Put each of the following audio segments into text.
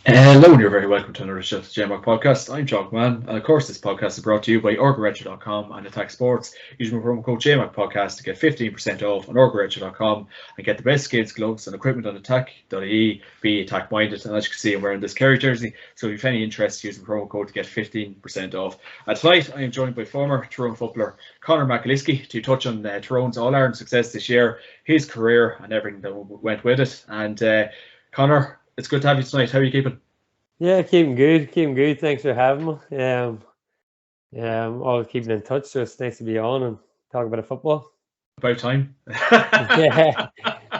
Hello, and you're very welcome to another edition of the JMac podcast. I'm Jock Man, and of course, this podcast is brought to you by orgaretro.com and Attack Sports. Use my promo code JMac podcast to get 15% off on orgaretro.com and get the best skills, gloves, and equipment on Atak.ie. Be attack minded, and as you can see, I'm wearing this Kerry jersey. So, if you've any interest, use the promo code to get 15% off. Tonight, I am joined by former Tyrone footballer Conor McAliskey to touch on Tyrone's All Ireland success this year, his career, and everything that went with it. And Conor, it's good to have you tonight. How are you keeping? Yeah, keeping good. Thanks for having me. Always keeping in touch, so it's nice to be on and talk about football. About time. Yeah,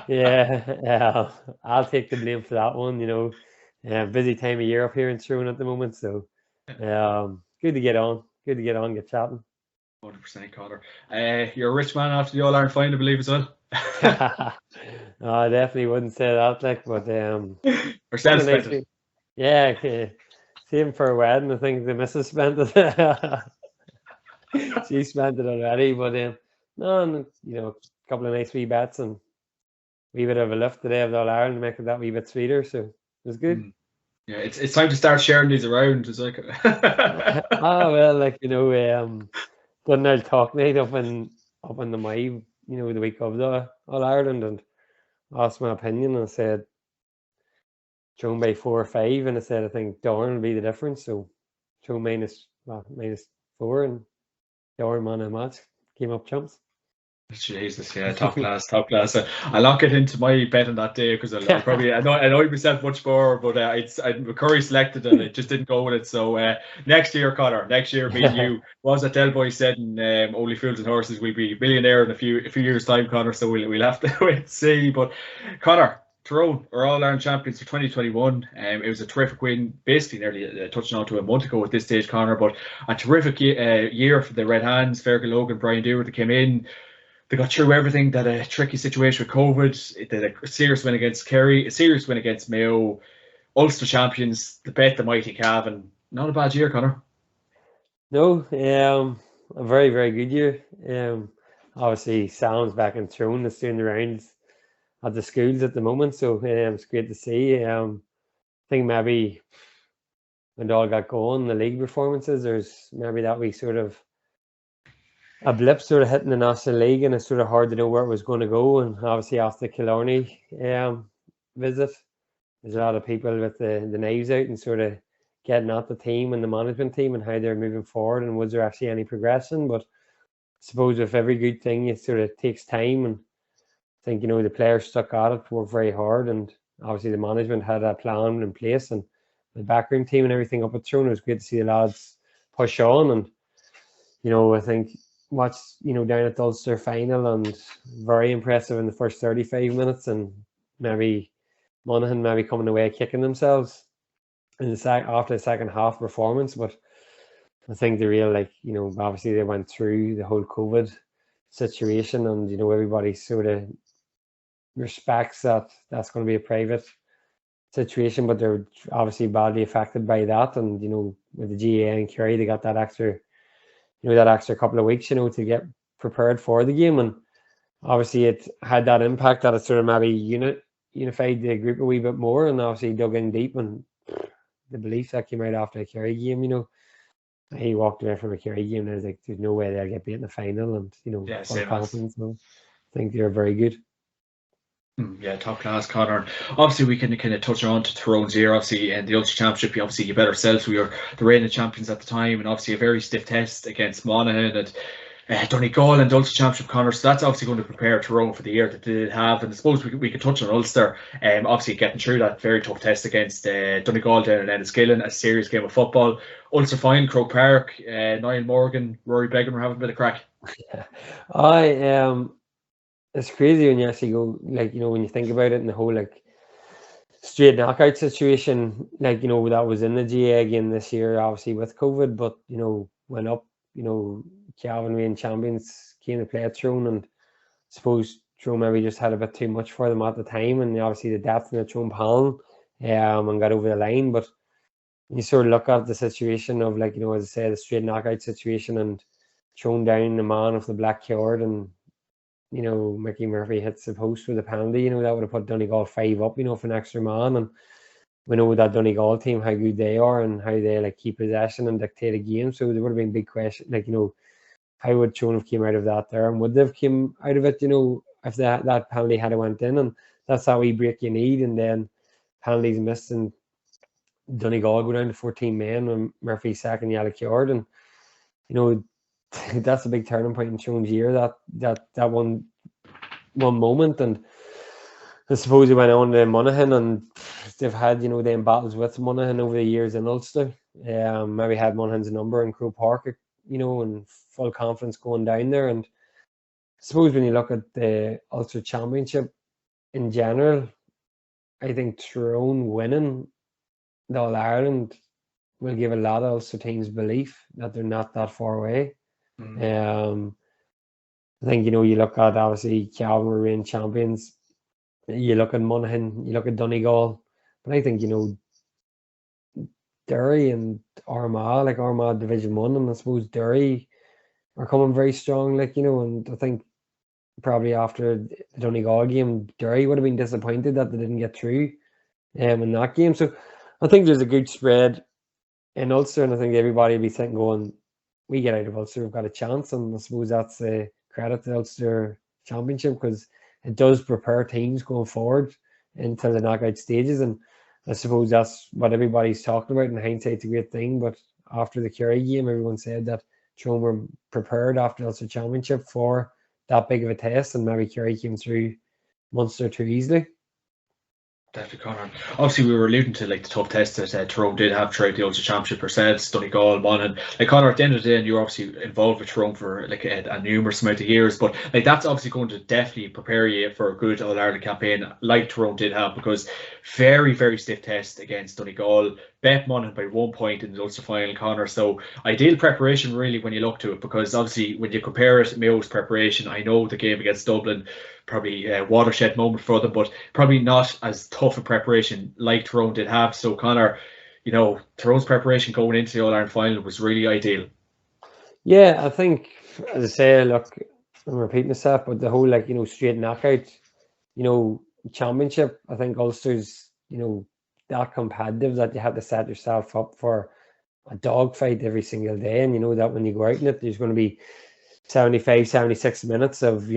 yeah. I'll take the blame for that one. Busy time of year up here in Tyrone at the moment, so good to get on. Good to get on, get chatting. 100%, Conor. You're a rich man after the All Ireland final, I believe, as well. No, I definitely wouldn't say that, but Or spent it. Yeah, same for a wedding. I think the missus spent it. She spent it already, but no, a couple of nice wee bets and wee bit of a lift today of the All Ireland to make it that wee bit sweeter. So it was good. Yeah, it's time to start sharing these around. It's like done our talk night up in the May, the week of the All Ireland, and asked my opinion, and I said Joan by 4 or 5, and I said I think Dorn will be the difference. So Joan -4, and Dorn man of the match came up chumps. Jesus, yeah, top class. I'll not get into my bet on that day because I'll probably annoy myself much more. But I'm Curry selected and it just didn't go with it. So next year, Conor, me and you, was that Del Boy said in Only Fools and Horses, we'll be millionaire in a few years' time, Conor. So we'll have to wait and see. But Conor, Tyrone are All Ireland champions for 2021. It was a terrific win, basically nearly touching on to a month ago at this stage, Conor. But a terrific year for the Red Hands, Fergal Logan, Brian Dewar, that came in. They got through everything. That a tricky situation with COVID. They had a serious win against Kerry, a serious win against Mayo. Ulster champions. They bet the mighty Cavan. Not a bad year, Conor. No, a very, very good year. Obviously, Sam's back in Tyrone is doing the rounds at the schools at the moment, so it's great to see. I think maybe when it all got going, the league performances, there's maybe that we sort of a blip sort of hitting the National League, and it's sort of hard to know where it was going to go. And obviously after the Killarney visit, there's a lot of people with the knives out and sort of getting at the team and the management team and how they're moving forward and was there actually any progression. But I suppose with every good thing, it sort of takes time, and I think the players stuck at it, worked very hard, and obviously the management had a plan in place, and the backroom team and everything up at Tyrone. It was great to see the lads push on, and I think watched down at the Ulster final, and very impressive in the first 35 minutes, and maybe Monaghan maybe coming away kicking themselves in the after the second half performance. But I think the real obviously they went through the whole COVID situation, and everybody sort of respects that that's going to be a private situation, but they're obviously badly affected by that. And with the GAA and Kerry, they got that extra couple of weeks, to get prepared for the game. And obviously it had that impact that it sort of maybe unified the group a wee bit more, and obviously dug in deep. And the belief that came out after the Kerry game, he walked away from a Kerry game and I was like, there's no way they'll get beat in the final. And, full confidence. So I think they're very good. Yeah, top class, Conor. Obviously, we can kind of touch on to Tyrone's year. Obviously, and the Ulster Championship, obviously, you better self. We were the reigning champions at the time, and obviously a very stiff test against Monaghan and Donegal and the Ulster Championship, Conor. So that's obviously going to prepare Tyrone for the year that they did have. And I suppose we could touch on Ulster. Obviously, getting through that very tough test against Donegal down in Enniskillen, a serious game of football. Ulster final, Croke Park, Niall Morgan, Rory Beggan were having a bit of crack. It's crazy when you actually go, when you think about it, in the whole straight knockout situation, that was in the GAA game this year, obviously with COVID, but went up, Cavan being champions came to play at Tyrone, and I suppose Tyrone maybe just had a bit too much for them at the time, and obviously the depth in the Tyrone panel, and got over the line. But you sort of look at the situation of as I say, the straight knockout situation, and thrown down the man of the black card, and Mickey Murphy hits the post with a penalty, that would have put Donegal 5 up, for an extra man. And we know that Donegal team, how good they are and how they like keep possession and dictate a game. So there would have been big question, like, how would Tyrone have came out of that there, and would they have came out of it, if that penalty had went in, and that's how we break you need, and then penalties missed and Donegal go down to 14 men and Murphy second yellow card, and that's a big turning point in Tyrone's year. That one moment, and I suppose he went on to Monaghan, and they've had them battles with Monaghan over the years in Ulster. Maybe had Monaghan's number in Croke Park, and full confidence going down there. And I suppose when you look at the Ulster Championship in general, I think Tyrone winning the All Ireland will give a lot of Ulster teams belief that they're not that far away. I think you look at obviously Calvin were reigning champions. You look at Monaghan, you look at Donegal, but I think Derry and Armagh, like Armagh Division 1, and I suppose Derry are coming very strong, and I think probably after the Donegal game, Derry would have been disappointed that they didn't get through in that game. So I think there's a good spread in Ulster, and I think everybody will be thinking, going, we get out of Ulster, we've got a chance, and I suppose that's a credit to the Ulster Championship, because it does prepare teams going forward into the knockout stages, and I suppose that's what everybody's talking about. In hindsight, it's a great thing, but after the Kerry game, everyone said that Tyrone were prepared after the Ulster Championship for that big of a test, and maybe Kerry came through Munster too easily. Definitely, Conor. Obviously, we were alluding to the tough test that Tyrone did have throughout the Ulster Championship ourselves, Donegal, Monaghan. Conor, at the end of the day, and you're obviously involved with Tyrone for a numerous amount of years, but that's obviously going to definitely prepare you for a good All Ireland campaign like Tyrone did have, because very, very stiff test against Donegal, bet Monaghan by 1 point in the Ulster final, Conor. So ideal preparation really when you look to it, because obviously when you compare it, Mayo's preparation, I know the game against Dublin, probably a watershed moment for them, but probably not as tough a preparation like Tyrone did have. So Conor, Tyrone's preparation going into the All-Ireland final was really ideal. Yeah, I think, as I say, look, I'm repeating myself, but the whole straight knockout, championship, I think Ulster's, that competitive that you have to set yourself up for a dogfight every single day, and that when you go out in it, there's going to be 75, 76 minutes of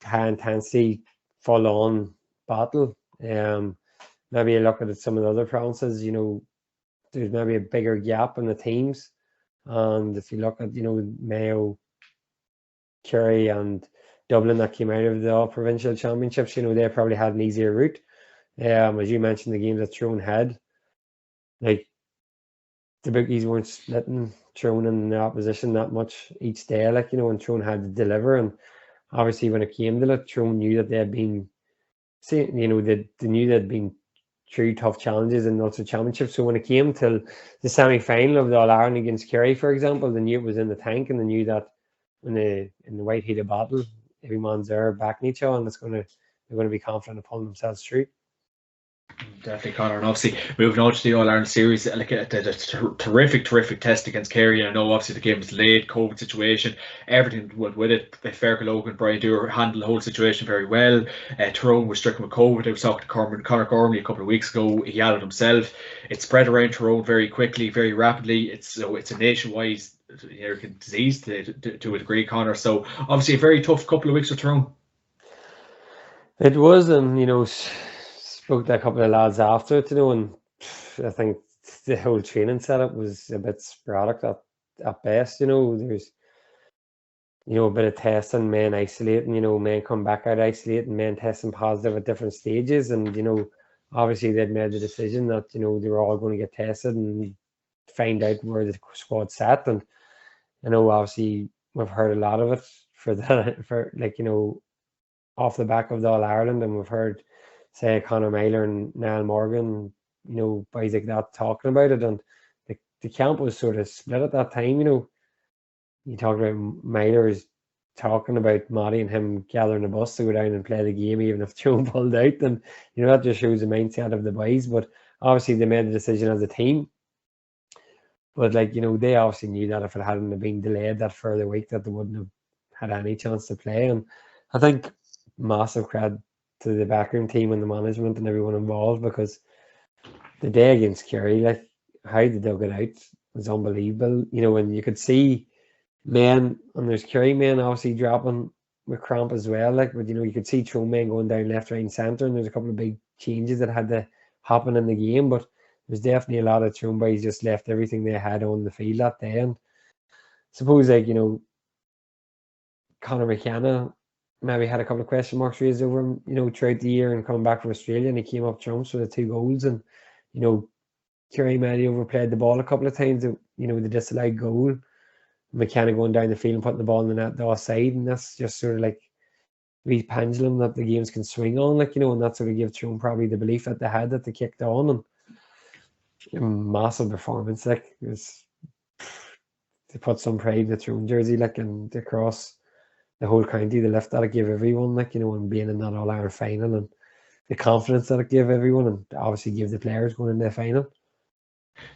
high intensity, full on battle. Maybe you look at some of the other provinces, there's maybe a bigger gap in the teams, and if you look at Mayo, Kerry, and Dublin that came out of the all provincial championships, they probably had an easier route. As you mentioned, the games that Tyrone had, like the bookies weren't splitting Tyrone in the opposition that much each day, and Tyrone had to deliver. And obviously, when it came to it, Tyrone knew that they had been, they knew they'd been through tough challenges in the Ulster Championship. So when it came to the semi-final of the All Ireland against Kerry, for example, they knew it was in the tank, and they knew that in the white heat of battle, every man's there backing each other, and they're going to be confident of pulling themselves through. Definitely, Conor. And obviously, moving on to the All Ireland series, a terrific test against Kerry. And I know obviously the game was late, COVID situation, everything went with it. Fergal Logan, Brian Dewar handled the whole situation very well. Tyrone was stricken with COVID. I was talking to Conor Gormley a couple of weeks ago. He had it himself. It spread around Tyrone very quickly, very rapidly. It's a nationwide disease to a degree, Conor. So obviously a very tough couple of weeks for Tyrone. It was, and spoke to a couple of lads after it, and I think the whole training setup was a bit sporadic at best. There's a bit of testing, men isolating, men come back out isolating, men testing positive at different stages, and obviously they'd made the decision that they were all going to get tested and find out where the squad sat. And obviously we've heard a lot of it for off the back of the All Ireland, and we've heard, say, Conor Meyler and Niall Morgan, boys like that talking about it, and the camp was sort of split at that time. You talked about Meyler talking about Matty and him gathering a bus to go down and play the game, even if Tyrone pulled out, and that just shows the mindset of the boys. But obviously they made the decision as a team. But they obviously knew that if it hadn't been delayed that further week, that they wouldn't have had any chance to play. And I think massive credit to the backroom team and the management and everyone involved, because the day against Kerry, like how they dug it out was unbelievable. And you could see men, and there's Kerry men obviously dropping with cramp as well. Like, but you could see Tyrone men going down left, right, and centre, and there's a couple of big changes that had to happen in the game. But there's definitely a lot of Tyrone boys just left everything they had on the field that day. And suppose Conor McKenna maybe had a couple of question marks raised over him, throughout the year and coming back from Australia, and he came up trumps with the 2 goals. And Kerry maybe overplayed the ball a couple of times. The disallowed goal, McKenna going down the field and putting the ball in the net the offside, and that's just sort of like the pendulum that the games can swing on, and that sort of gives Tyrone probably the belief that they had that they kicked on. And a massive performance, it was to put some pride in the Tyrone jersey, and across the whole county, the lift that it gave everyone, and being in that All-Ireland final, and the confidence that it gave everyone, and obviously give the players going in the final.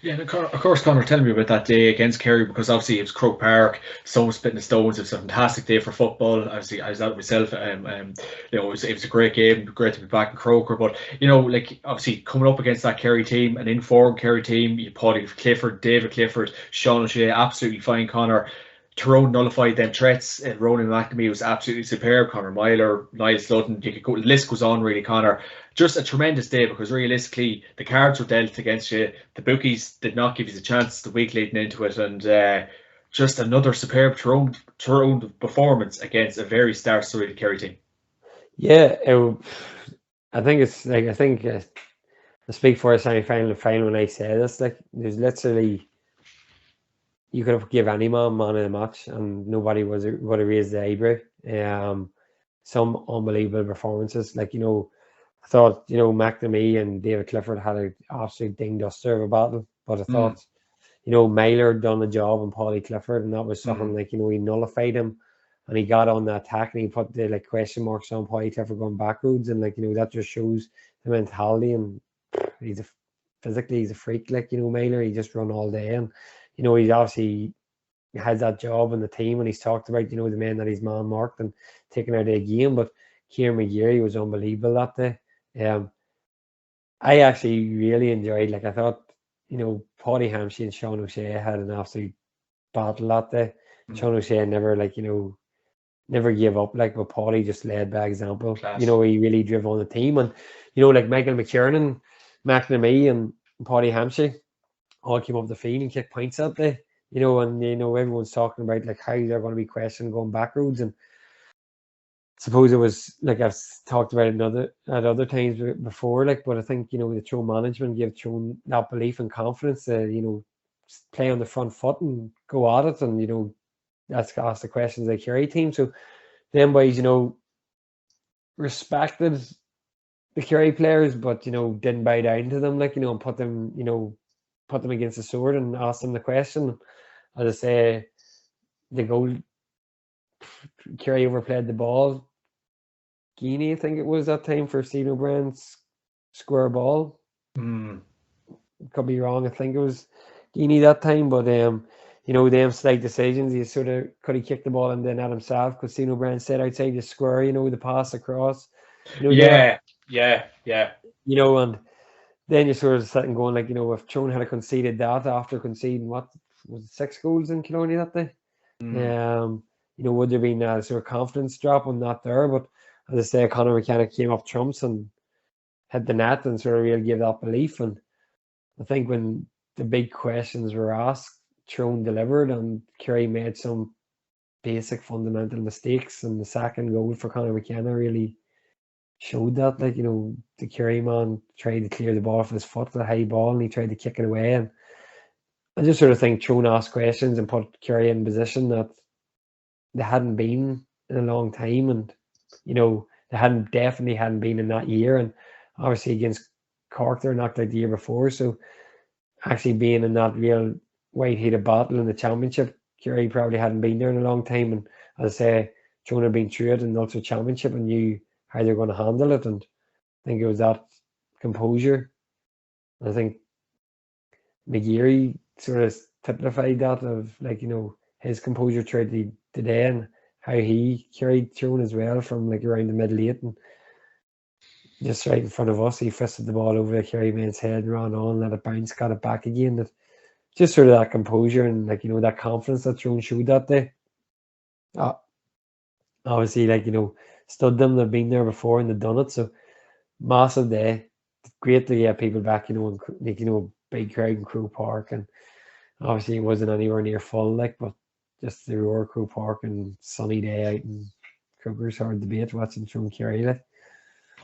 Yeah, and of course, Conor, tell me about that day against Kerry, because obviously it was Croke Park, so spitting the stones. It was a fantastic day for football. Obviously, I was out myself. It was a great game, great to be back in Croker. But obviously coming up against that Kerry team, an informed Kerry team, you Paddy Clifford, David Clifford, Sean O'Shea, absolutely fine. Conor, Tyrone nullified them threats. Ronan McNamee was absolutely superb. Conor Myler, Niall Sludden, you could go, the list goes on really, Conor. Just a tremendous day, because realistically the cards were dealt against you. The bookies did not give you the chance the week leading into it, and just another superb Tyrone performance against a very star-studded Kerry team. Yeah, I think it's like, I speak for a semi-final and final when I say this. There's literally, you could have give any man of the match and nobody would have raised the eyebrow. Some unbelievable performances. I thought, McNamee and David Clifford had an absolute ding duster of a battle. But I thought, Myler done the job on Paddy Clifford, and that was something he nullified him, and he got on the attack, and he put the question marks on Paddy Clifford going backwards, and that just shows the mentality. And physically he's a freak, Myler. He just run all day, and he obviously has that job in the team, and he's talked about the men that he's man marked and taken out of the game. But Kieran McGeary was unbelievable that day. I actually really enjoyed, I thought, Paddy Hampshire and Sean O'Shea had an absolute battle that day. Sean O'Shea never never gave up, but Paddy just led by example. Class. He really drove on the team, and Michael McKiernan, McNamee and Paddy Hampshire all came up the field and kicked points that day. And everyone's talking about how they're going to be questioned going backwards, and suppose it was I've talked about it at other times before, but I think the Tyrone management gave Tyrone that belief and confidence to play on the front foot and go at it, and ask the questions of the Kerry team. So them boys respected the Kerry players, but didn't bow down to them, and put them against the sword and ask them the question. As I say, the goal, Kerry overplayed the ball. Guinea, I think it was that time, for Stephen O'Brien's square ball. Could be wrong. I think it was Guinea that time, but them slight decisions. He sort of could he kick the ball and then at himself, because Stephen O'Brien said outside the square. The pass across. Yeah. And then you're sort of sitting going if Tyrone had conceded that after conceding what was it, 6 goals in Killarney that day, would there been a sort of confidence drop on that there? But as I say, Conor McKenna came up trumps and hit the net and sort of really gave that belief. And I think when the big questions were asked, Tyrone delivered, and Kerry made some basic fundamental mistakes. And the second goal for Conor McKenna really showed that. The Kerry man tried to clear the ball off his foot, the high ball, and he tried to kick it away. And I just sort of think Tyrone asked questions and put Kerry in position that they hadn't been in a long time, and they definitely hadn't been in that year. And obviously against Cork, they're knocked out the year before, so actually being in that real white-heated battle in the championship, Kerry probably hadn't been there in a long time. And as I say, Tyrone had been through it in the Ulster Championship and knew how they're going to handle it. And I think it was that composure. And I think McGeary sort of typified that of his composure throughout the day, and how he carried Tyrone as well from around the middle 8. And just right in front of us. He fisted the ball over the Kerry man's head, ran on, let it bounce, got it back again. That just sort of that composure and like, you know, that confidence that Tyrone showed that day. Obviously, like, you know, stood them, they've been there before and they've done it. So massive day. Great to get people back, you know, and like, you know, big crowd in Crew Park, and obviously it wasn't anywhere near full, like, but just the Roar Crew Park and sunny day out in Kruger's hard to beat watching from Kerry, like.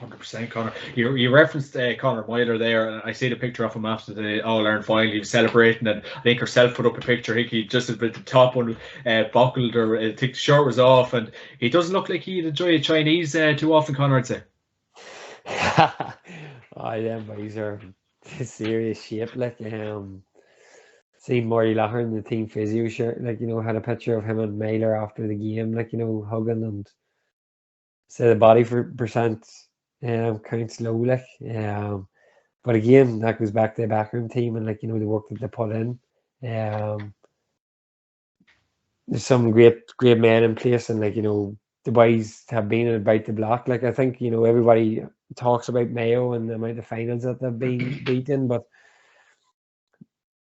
100%, Conor. You referenced Conor Myler there, and I see the picture of him after the All-Ireland final. He was celebrating, and I think herself put up a picture. I think he just at the top one buckled, or I think the shirt was off, and he doesn't look like he'd enjoy a Chinese too often, Conor, I'd say. Them boys are serious shape, like. Seen Marty Lahar in the team physio shirt, like, you know, had a picture of him and Myler after the game, like, you know, hugging, and said the body percent counts low, like. But again, that goes back to the backroom team and, like, you know, the work that they put in. There's some great men in place, and, like, you know, the boys have been about the block. Like, I think, you know, everybody talks about Mayo and the amount of finals that they've been beaten, but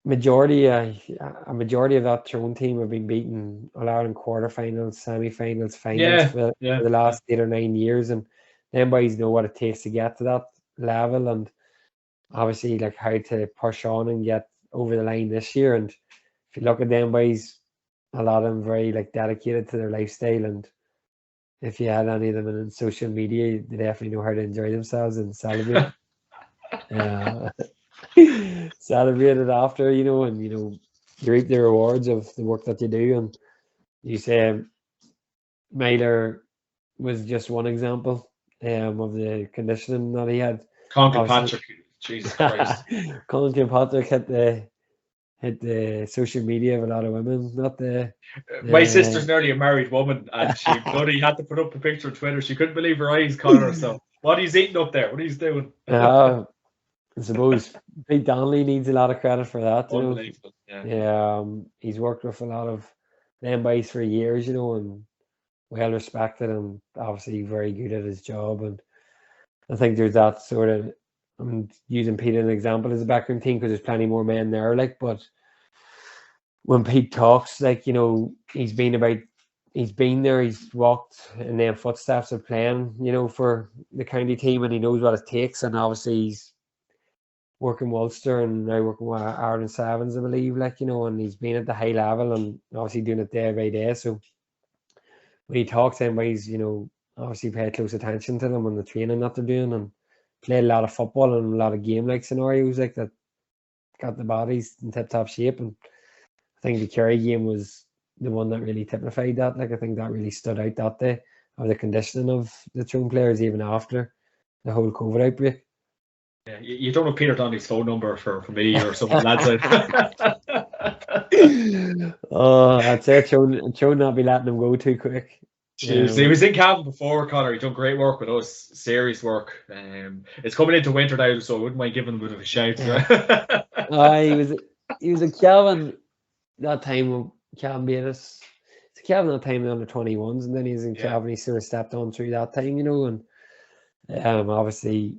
a majority of that Tyrone team have been beaten All-Ireland quarterfinals, semi-finals, finals for the last 8 or 9 years, and them boys know what it takes to get to that level, and obviously, like, how to push on and get over the line this year. And if you look at them boys, a lot of them very, like, dedicated to their lifestyle, and if you had any of them in social media, they definitely know how to enjoy themselves and celebrate. Celebrate it after, you know, and, you know, you reap the rewards of the work that you do. And you say Myler was just one example of the conditioning that he had. Conor Patrick, Jesus Christ. Conor Patrick hit the social media of a lot of women, not the. My sister's nearly a married woman, and she bloody had to put up a picture on Twitter. She couldn't believe her eyes, Conor. So what he's eating up there, what he's doing. I suppose Pete Donnelly needs a lot of credit for that. You Unbelievable. know? He's worked with a lot of them boys for years, you know, and well respected, and obviously very good at his job. And I think there's that sort of, I'm using Pete as an example as a backroom team because there's plenty more men there, like, but when Pete talks, like, you know, he's been there, he's walked in their footsteps of playing, you know, for the county team, and he knows what it takes. And obviously he's working with Ulster and now working with Ireland Sevens, I believe, like, you know, and he's been at the high level and obviously doing it day by day. So when he talks to him, he's, you know, obviously pay close attention to them and the training that they're doing, and play a lot of football and a lot of game-like scenarios, like, that got the bodies in tip-top shape. And I think the Kerry game was the one that really typified that. Like, I think that really stood out that day, of the conditioning of the Tyrone players even after the whole COVID outbreak. Yeah, you don't have Peter Donnelly's phone number for me or something, lads. I'd say Tyrone not be letting him go too quick. He was in Cavan before, Conor. He's done great work with us, serious work. It's coming into winter now, so I wouldn't mind giving him a bit of a shout. He was in Cavan that time when Cavan beat us. It's Cavan that time in under 21s, and then he's in Cavan. He sort of stepped on through that time, you know, and obviously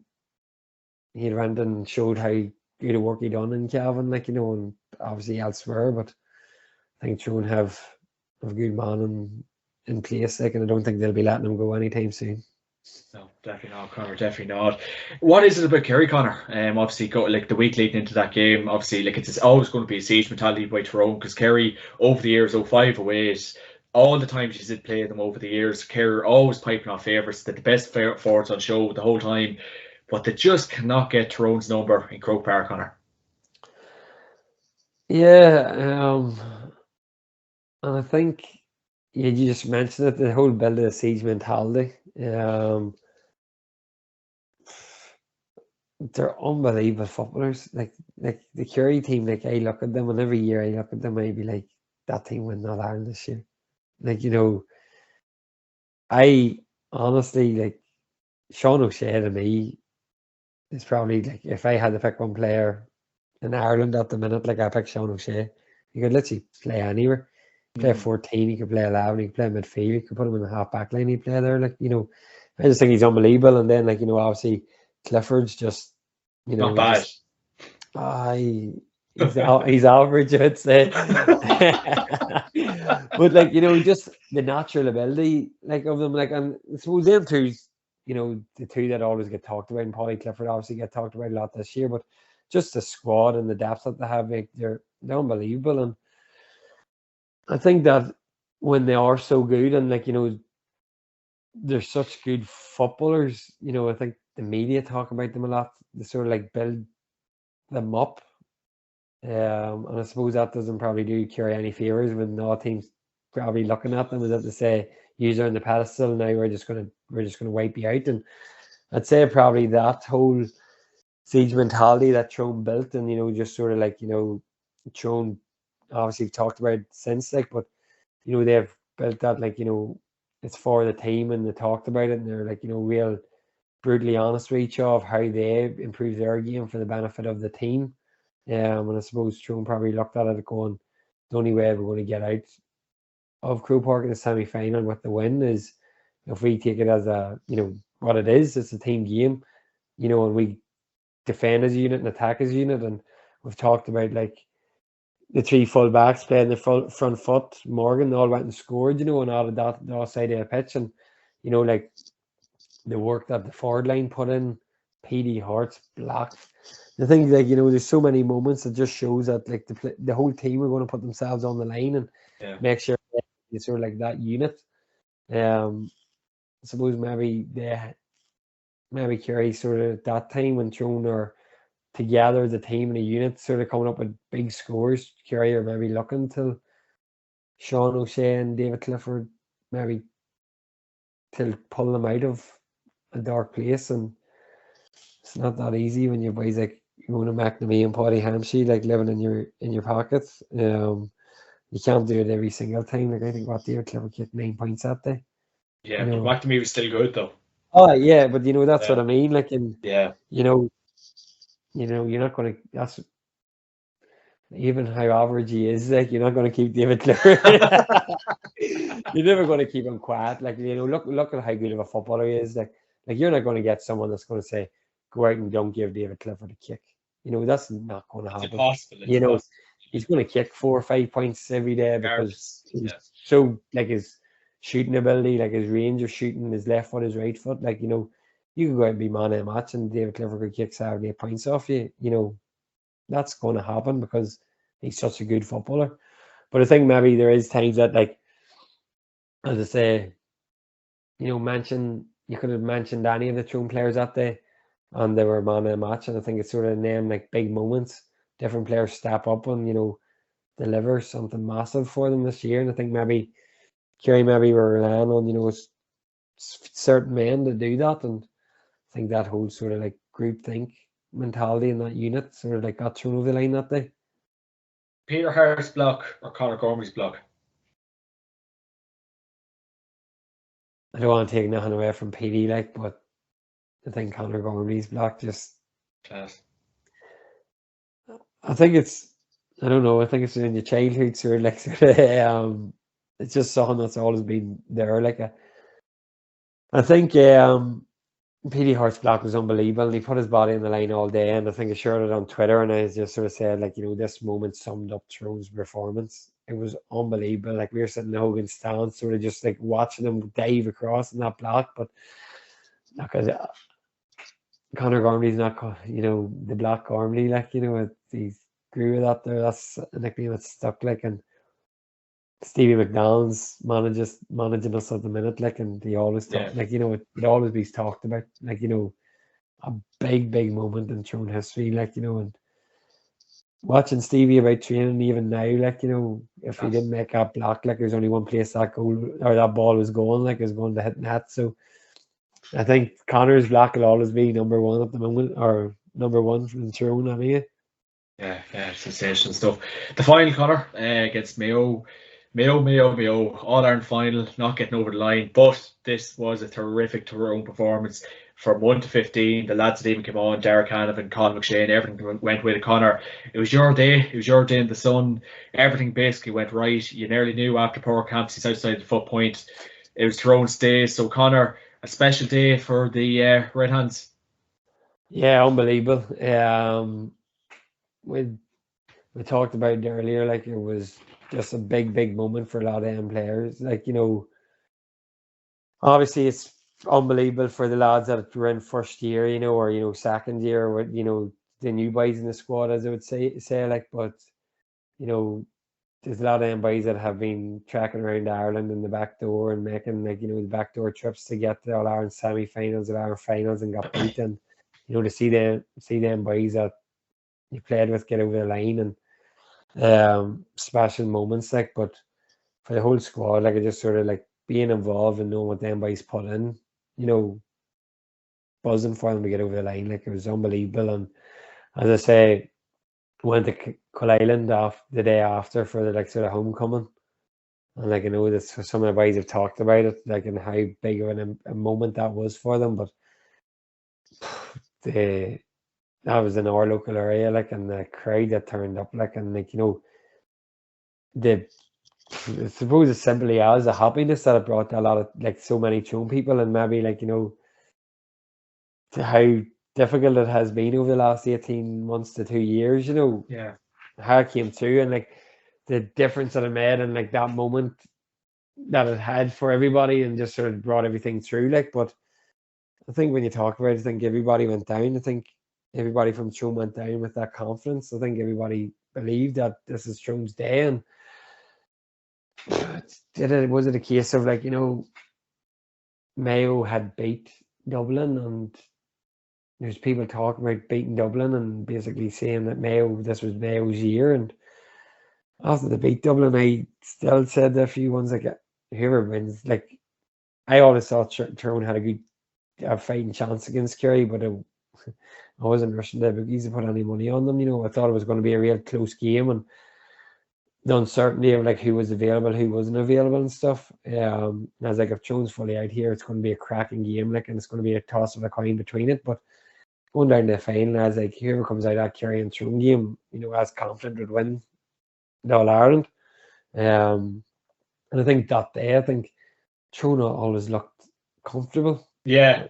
he went and showed how good a work he done in Cavan, like, you know, and obviously elsewhere. But I think Tyrone have a good man in place, like, and I don't think they'll be letting him go anytime soon. No, definitely not, Conor. Definitely not. What is it about Kerry, Conor? Obviously, like, the week leading into that game, obviously, like, it's always going to be a siege mentality by Tyrone, because Kerry over the years, 05, 08, all the times she's did play them over the years, Kerry always piping off favourites, the best forwards on show the whole time, but they just cannot get Tyrone's number in Croke Park, Conor. Yeah, and I think you just mentioned it, the whole build of the siege mentality. They're unbelievable footballers. Like the Kerry team, like, I look at them, and every year I look at them, I'd be like, that team win All Ireland this year. Like, you know, I honestly, like, Sean O'Shea to me is probably, like, if I had to pick one player in Ireland at the minute, like, I pick Sean O'Shea. He could literally play anywhere. He could play 14, he could play 11, he could play midfield, he could put him in the half back line, he'd play there. Like, you know, I just think he's unbelievable. And then, like, you know, obviously Clifford's just, Not bad. He's average, I'd say. But like, just the natural ability of them, and I suppose them two's, the two that always get talked about, and Paulie Clifford obviously get talked about a lot this year, but just the squad and the depth that they have, they're unbelievable. And I think that when they are so good and they're such good footballers, I think the media talk about them a lot. They sort of build them up. And I suppose that doesn't probably do Kerry any favors when all teams probably looking at them as if to say, "You're on the pedestal now. We're just gonna wipe you out." And I'd say probably that whole siege mentality that Tyrone built, and just sort of Tyrone obviously talked about it since but they've built that it's for the team, and they talked about it, and they're real brutally honest with each other of how they improve their game for the benefit of the team. And I suppose Tyrone probably looked at it going, the only way we're going to get out of Croke Park in the semi-final with the win is if we take it as what it is. It's a team game, and we defend as a unit and attack as a unit. And we've talked about the three full backs playing the front foot. Morgan all went and scored, and all of that, the other side of the pitch. And the work that the forward line put in, PD, Hearts, Black. The thing there's so many moments that just shows that the whole team are going to put themselves on the line and make sure it's sort of that unit. I suppose maybe Kerry sort of at that time when Tyrone are together as a team and a unit, sort of coming up with big scores. Kerry are maybe looking till Sean O'Shea and David Clifford maybe to pull them out of a dark place, and it's not that easy when your boys Mona McNamee and Paddy Hampshire living in your pockets. You can't do it every single time. I think David Clifford kicked 9 points that day. Yeah, but McNamee was still good though. Oh yeah, but that's what I mean. You're not going to. That's even how average he is. You're not going to keep David Clifford. You're never going to keep him quiet. Look at how good of a footballer he is. You're not going to get someone that's going to say, "Go out and don't give David Clifford a kick." That's not going to happen. It's impossible. He's going to kick 4 or 5 points every day because he's so his shooting ability, his range of shooting, his left foot, his right foot. You could go out and be man of the match, and David Clifford could kick 7 or 8 points off you. That's going to happen because he's such a good footballer. But I think maybe there is times that, as I say, you could have mentioned any of the Tyrone players that day, and they were man of the match. And I think it's sort of them big moments. Different players step up and deliver something massive for them this year. And I think maybe Kerry were relying on certain men to do that, and I think that whole sort of groupthink mentality in that unit sort of got thrown over the line that day. Peter Hart's block or Conor Gormley's block? I don't want to take nothing away from PD, but I think Conor Gormley's block just class. I think it's in your childhood sort of it's just something that's always been there. I think P.D. Hart's block was unbelievable, and he put his body in the line all day. And I think I shared it on Twitter, and I just sort of said this moment summed up Tyrone's performance. It was unbelievable. We were sitting in the Hogan stand, sort of just watching them dive across in that block. But because Conor Gormley's not, the Black Gormley, he grew with that there. That's a nickname that's stuck, and Stevie McDonald's managing us at the minute, and he always talk, it always be talked about, a big moment in Tyrone history, and watching Stevie about training even now, if he didn't make that block, there's only one place that goal or that ball was going, is going to hit net. So I think Conor's block will always be number one at the moment, or number one from Tyrone anyway. Yeah, sensational stuff. The final, Conor, against Mayo, All-Ireland final, not getting over the line, but this was a terrific Tyrone performance. From 1 to 15, the lads that even came on, Derek Hanavan, Colin McShane, everything went with Conor. It was your day. It was your day in the sun. Everything basically went right. You nearly knew after Power Camps, he's outside the foot point. It was Tyrone's day. So, Conor, a special day for the Red Hands. Yeah, unbelievable. We we talked about it earlier, like it was just a big moment for a lot of them players. Like, obviously it's unbelievable for the lads that were in first year, or second year, or the new boys in the squad, as I would say like, but you know, there's a lot of them boys that have been tracking around Ireland in the back door and making like the backdoor trips to get to All Ireland semi-finals, All Ireland finals, and got beaten. To see them boys that you played with get over the line, and special moments like. But for the whole squad, like, I just sort of like being involved and knowing what them boys put in, you know, buzzing for them to get over the line, like it was unbelievable. And as I say, went to Cool Island off the day after for the like sort of homecoming. And like I know that some of the boys have talked about it, like, and how big of a moment that was for them. But the that was in our local area, like, and the crowd that turned up, like, and like the I suppose it's simply as the happiness that it brought to a lot of like so many Tyrone people, and maybe like to how difficult it has been over the last 18 months to 2 years. Yeah. How it came through, and like the difference that it made, and like that moment that it had for everybody, and just sort of brought everything through. Like, but I think when you talk about it, I think everybody went down. I think everybody from Tyrone went down with that confidence. I think everybody believed that this is Tyrone's day, and was it a case of like Mayo had beat Dublin, and there's people talking about beating Dublin and basically saying that this was Mayo's year. And after they beat Dublin, I still said a few ones like, whoever wins, like, I always thought Tyrone had a fighting chance against Kerry, but I wasn't rushing the bookies to put any money on them. I thought it was going to be a real close game, and the uncertainty of like who was available, who wasn't available, and stuff. I was like, if Tyrone's fully out here, it's going to be a cracking game, like, and it's going to be a toss of a coin between it. But going down to the final, I was like, whoever comes out of that Kerry and Tyrone game, as confident would win the All Ireland. And I think that day, Tyrone always looked comfortable. Yeah.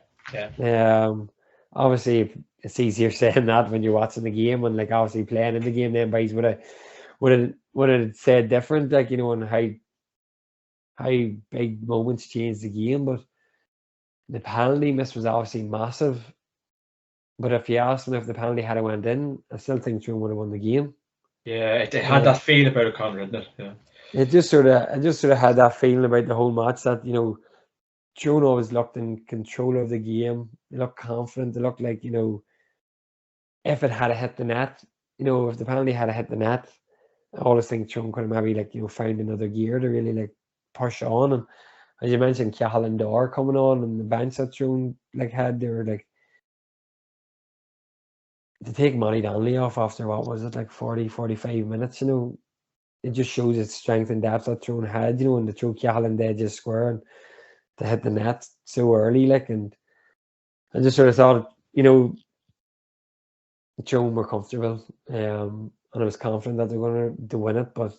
Obviously it's easier saying that when you're watching the game, and like obviously playing in the game, then boys would have said different, like, and how big moments changed the game. But the penalty miss was obviously massive. But if you ask me if the penalty had went in, I still think Tyrone would have won the game. Yeah, it had that feel about it, Conor, didn't it? Yeah. It just sort of had that feeling about the whole match that Tyrone always looked in control of the game. They looked confident. They looked like if it had hit the net, if the penalty had hit the net, I always think Tyrone could have maybe like found another gear to really like push on. And as you mentioned, Cahill and Dore coming on, and the bench that Tyrone like had, they were like, to take Manny Danley off after what was it, like 40, 45 minutes, it just shows its strength and depth that Tyrone had, and to throw Cahill in the edge of square and to hit the net so early, like, and I just sort of thought, Tyrone were comfortable, and I was confident that they're going to win it. But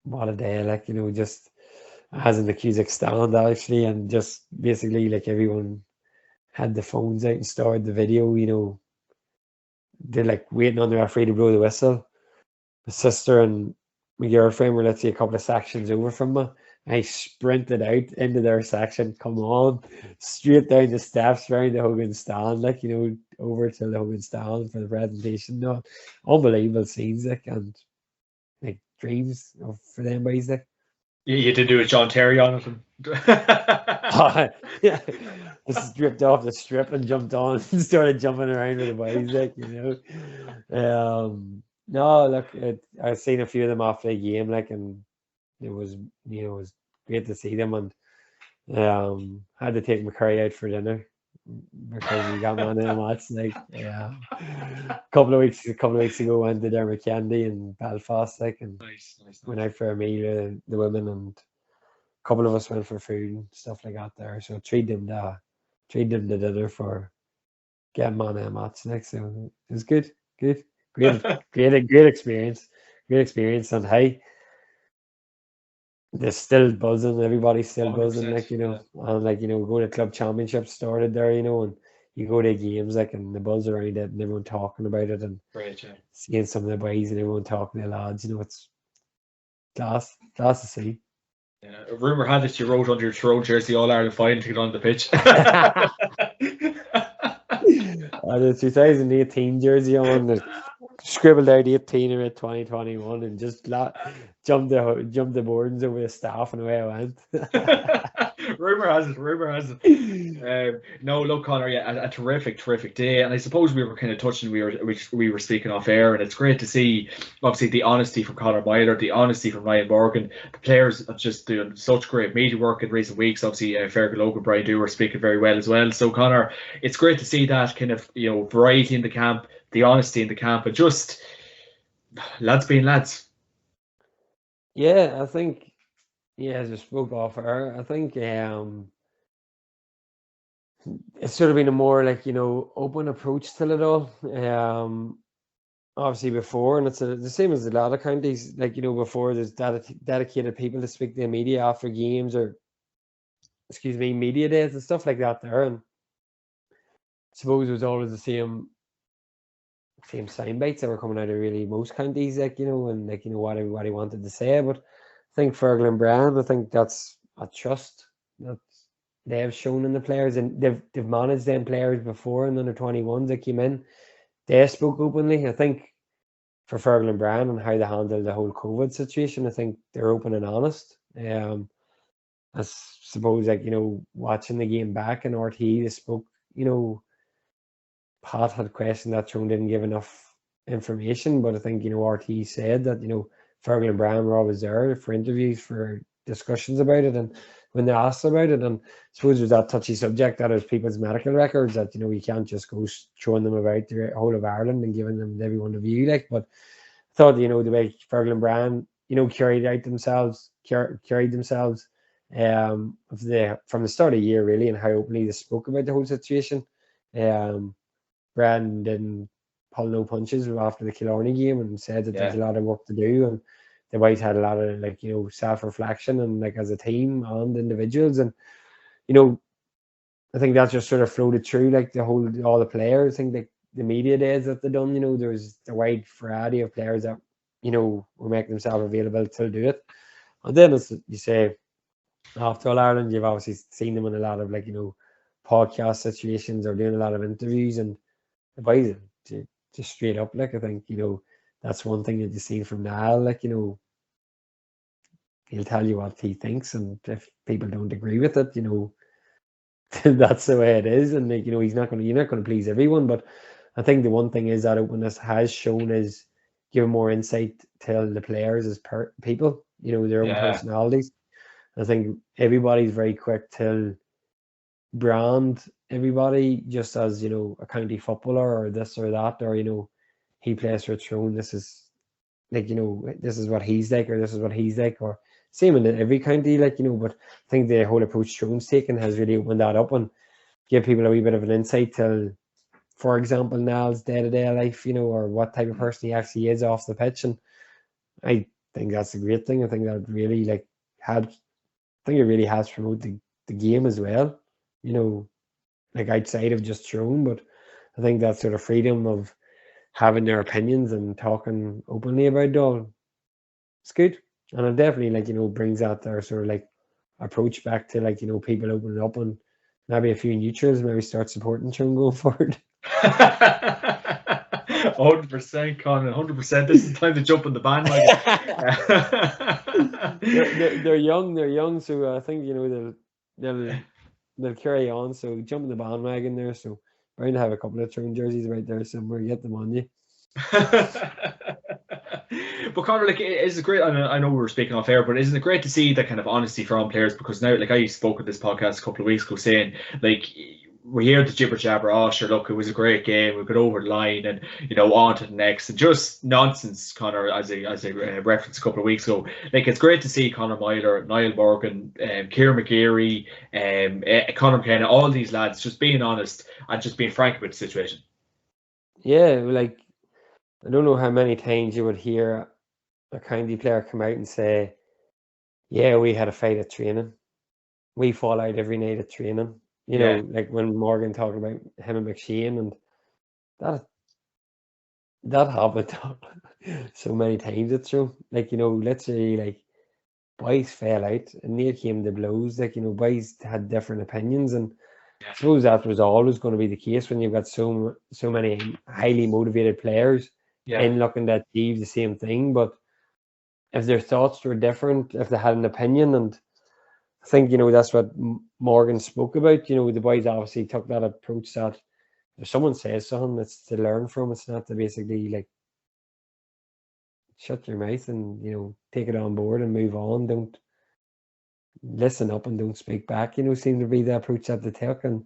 what a day, like, just as in the Cusack stand actually, and just basically like everyone had the phones out and started the video, they're like waiting on the referee to blow the whistle. My sister and my girlfriend were, let's say, a couple of sections over from me. I sprinted out into their section, come on, straight down the steps, round the Hogan stand, like, over to the Hogan stand for the presentation. No, unbelievable scenes, like, and like dreams for them boys, like. You did do a John Terry on it. Yeah, just stripped off the strip and jumped on and started jumping around with the boys, like, No, look, I've seen a few of them after the game, like, and it was great to see them. And had to take McCurry out for dinner because he got man in the match. Like, yeah, a couple of weeks ago, went to Dermot Candy in Belfast, like, and Nice. went out for a meal, the women, and a couple of us went for food and stuff like that there. So treat them to dinner for getting man in the match. Like, so it was good, great experience, And hey, they're still buzzing. Everybody's still buzzing, 100%, like, and like, going to club championships started there, and you go to games like and the buzz around it and everyone talking about it and Great, yeah. seeing some of the boys and everyone talking to the lads, it's class to see. Yeah. A rumor had it you wrote under your throat jersey All Ireland final to get on the pitch. The 2018 jersey on, scribbled out 18 or 2021 and just jumped the boards over the staff and away I went. Rumor has it. No, look, Conor, yeah, a terrific day, and I suppose we were kind of touching. We were speaking off air, and it's great to see, obviously, the honesty from Conor Myler, the honesty from Ryan Morgan. The players are just doing such great media work in recent weeks. Obviously, Fergal Logan, Brian Dewar speaking very well as well. So, Conor, it's great to see that kind of variety in the camp, the honesty in the camp, and just lads being lads. Yeah, I think. Yeah, as I spoke off air, I think it's sort of been a more like open approach to it all. Obviously before, and it's the same as a lot of counties. Like before, there's dedicated people to speak to the media after games or, excuse me, media days and stuff like that. There, and I suppose it was always the same sound bites that were coming out of really most counties, and what everybody wanted to say. But I think Fergal and Brand, I think that's a trust that they have shown in the players, and they've managed them players before in under 21s that came in. They spoke openly. I think for Fergal and Brand and how they handled the whole COVID situation, I think they're open and honest. I suppose watching the game back in RTE, they spoke. Pat had questioned that Tyrone didn't give enough information, but I think RTE said that Fergal and Brand were always there for interviews, for discussions about it, and when they asked about it, and I suppose there's that touchy subject that is people's medical records that you can't just go showing them about the whole of Ireland and giving them everyone to view. But I thought the way Fergal and Brand carried themselves from the start of the year really, and how openly they spoke about the whole situation. Brand didn't pull no punches after the Killarney game and said that there's a lot of work to do, and the boys had a lot of self-reflection and as a team and individuals, and I think that's just sort of floated through all the players. I think the media days that they've done, there's a wide variety of players that will make themselves available to do it. And then as you say, after All Ireland, you've obviously seen them in a lot of podcast situations or doing a lot of interviews, and the boys just straight up I think that's one thing that you've seen from Niall. He'll tell you what he thinks, and if people don't agree with it, that's the way it is. And you're not going to please everyone, but I think the one thing is that openness has shown is giving more insight to the players as people, their own personalities. I think everybody's very quick to brand everybody just as a county footballer or this or that, or he plays for Tyrone, this is this is what he's like, or this is what he's like, or same in every county, but I think the whole approach Tyrone's taken has really opened that up and give people a wee bit of an insight to, for example, Niall's day-to-day life, or what type of person he actually is off the pitch. And I think that's a great thing. I think that really it really has promoted the game as well, outside of just Tyrone. But I think that sort of freedom of having their opinions and talking openly about it all, it's good. And it definitely brings out their sort of approach back to people opening up, and maybe a few neutrals maybe start supporting Tyrone going forward. 100%, Conor. 100%. This is the time to jump on the bandwagon. They're young, so I think they'll carry on. So jump on the bandwagon there. So we're going to have a couple of Tyrone jerseys right there somewhere. Get them on you. But Conor, it's great. I know we were speaking off air, but isn't it great to see that kind of honesty from players? Because now, I spoke at this podcast a couple of weeks ago saying, we hear the jibber jabber. Oh, sure, look, it was a great game. We got over the line, and on to the next, and just nonsense, Conor. As I referenced a couple of weeks ago, it's great to see Conor Myler, Niall Morgan, Kieran McGeary, Conor McKenna, all these lads just being honest and just being frank about the situation. Yeah, I don't know how many times you would hear a county player come out and say, yeah, we had a fight at training. We fall out every night at training. You Yeah. know, like when Morgan talking about him and McShane, and that that happened so many times. It's true. Like, you know, literally, like boys fell out and near came the blows. Like, you know, boys had different opinions, and I Yeah. suppose that was always going to be the case when you've got so many highly motivated players Yeah. in looking to achieve the same thing. But if their thoughts were different, if they had an opinion, and I think, you know, that's what Morgan spoke about. You know, the boys obviously took that approach that if someone says something, it's to learn from. It's not to basically like shut your mouth and, you know, take it on board and move on. Don't listen up and don't speak back. You know, seemed to be the approach that they took. And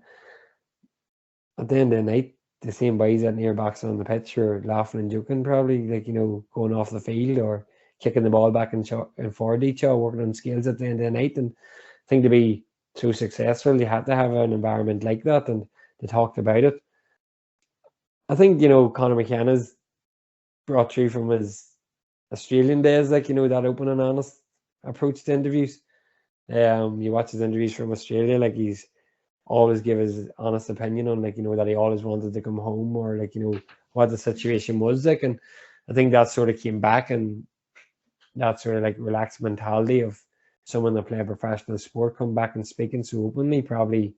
at the end of the night, the same boys that near backs on the pitch were laughing and joking, probably, like, you know, going off the field or kicking the ball back and forward each other, working on skills at the end of the night. And I think to be so successful, you had to have an environment like that, and they talked about it. I think, you know, Conor McKenna's brought through from his Australian days, like, you know, that open and honest approach to interviews. You watch his interviews from Australia, like he's always give his honest opinion on, like, you know, that he always wanted to come home, or like, you know, what the situation was like. And I think that sort of came back, and that sort of like relaxed mentality of someone that play a professional sport come back and speaking so openly, probably,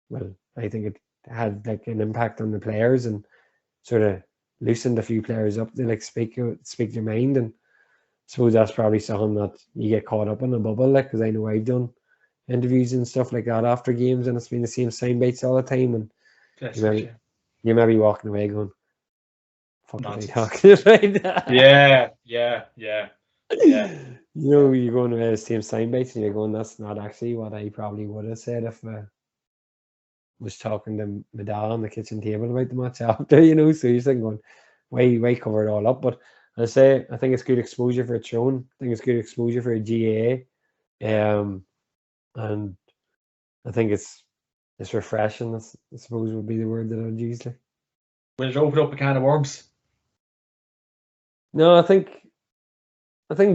well, I think it had like an impact on the players and sort of loosened a few players up to like speak their mind. And I suppose that's probably something that you get caught up in a bubble, like, because I know I've done interviews and stuff like that after games, and it's been the same sound bites all the time, and That's you it. may Yeah. you may be walking away going, "Fuck was I Nonsense. talking about?" Yeah. Yeah. Yeah. Yeah. You know, you're going away the same sound bites, and you're going, "That's not actually what I probably would have said if I was talking to my dad on the kitchen table about the match after." You know, so you're thinking, going, "Why cover it all up?" But I say, I think it's good exposure for a Throne. I think it's good exposure for a GAA. And I think it's refreshing. I suppose would be the word that I'd use. Like, Will it open up a can of worms? no, I think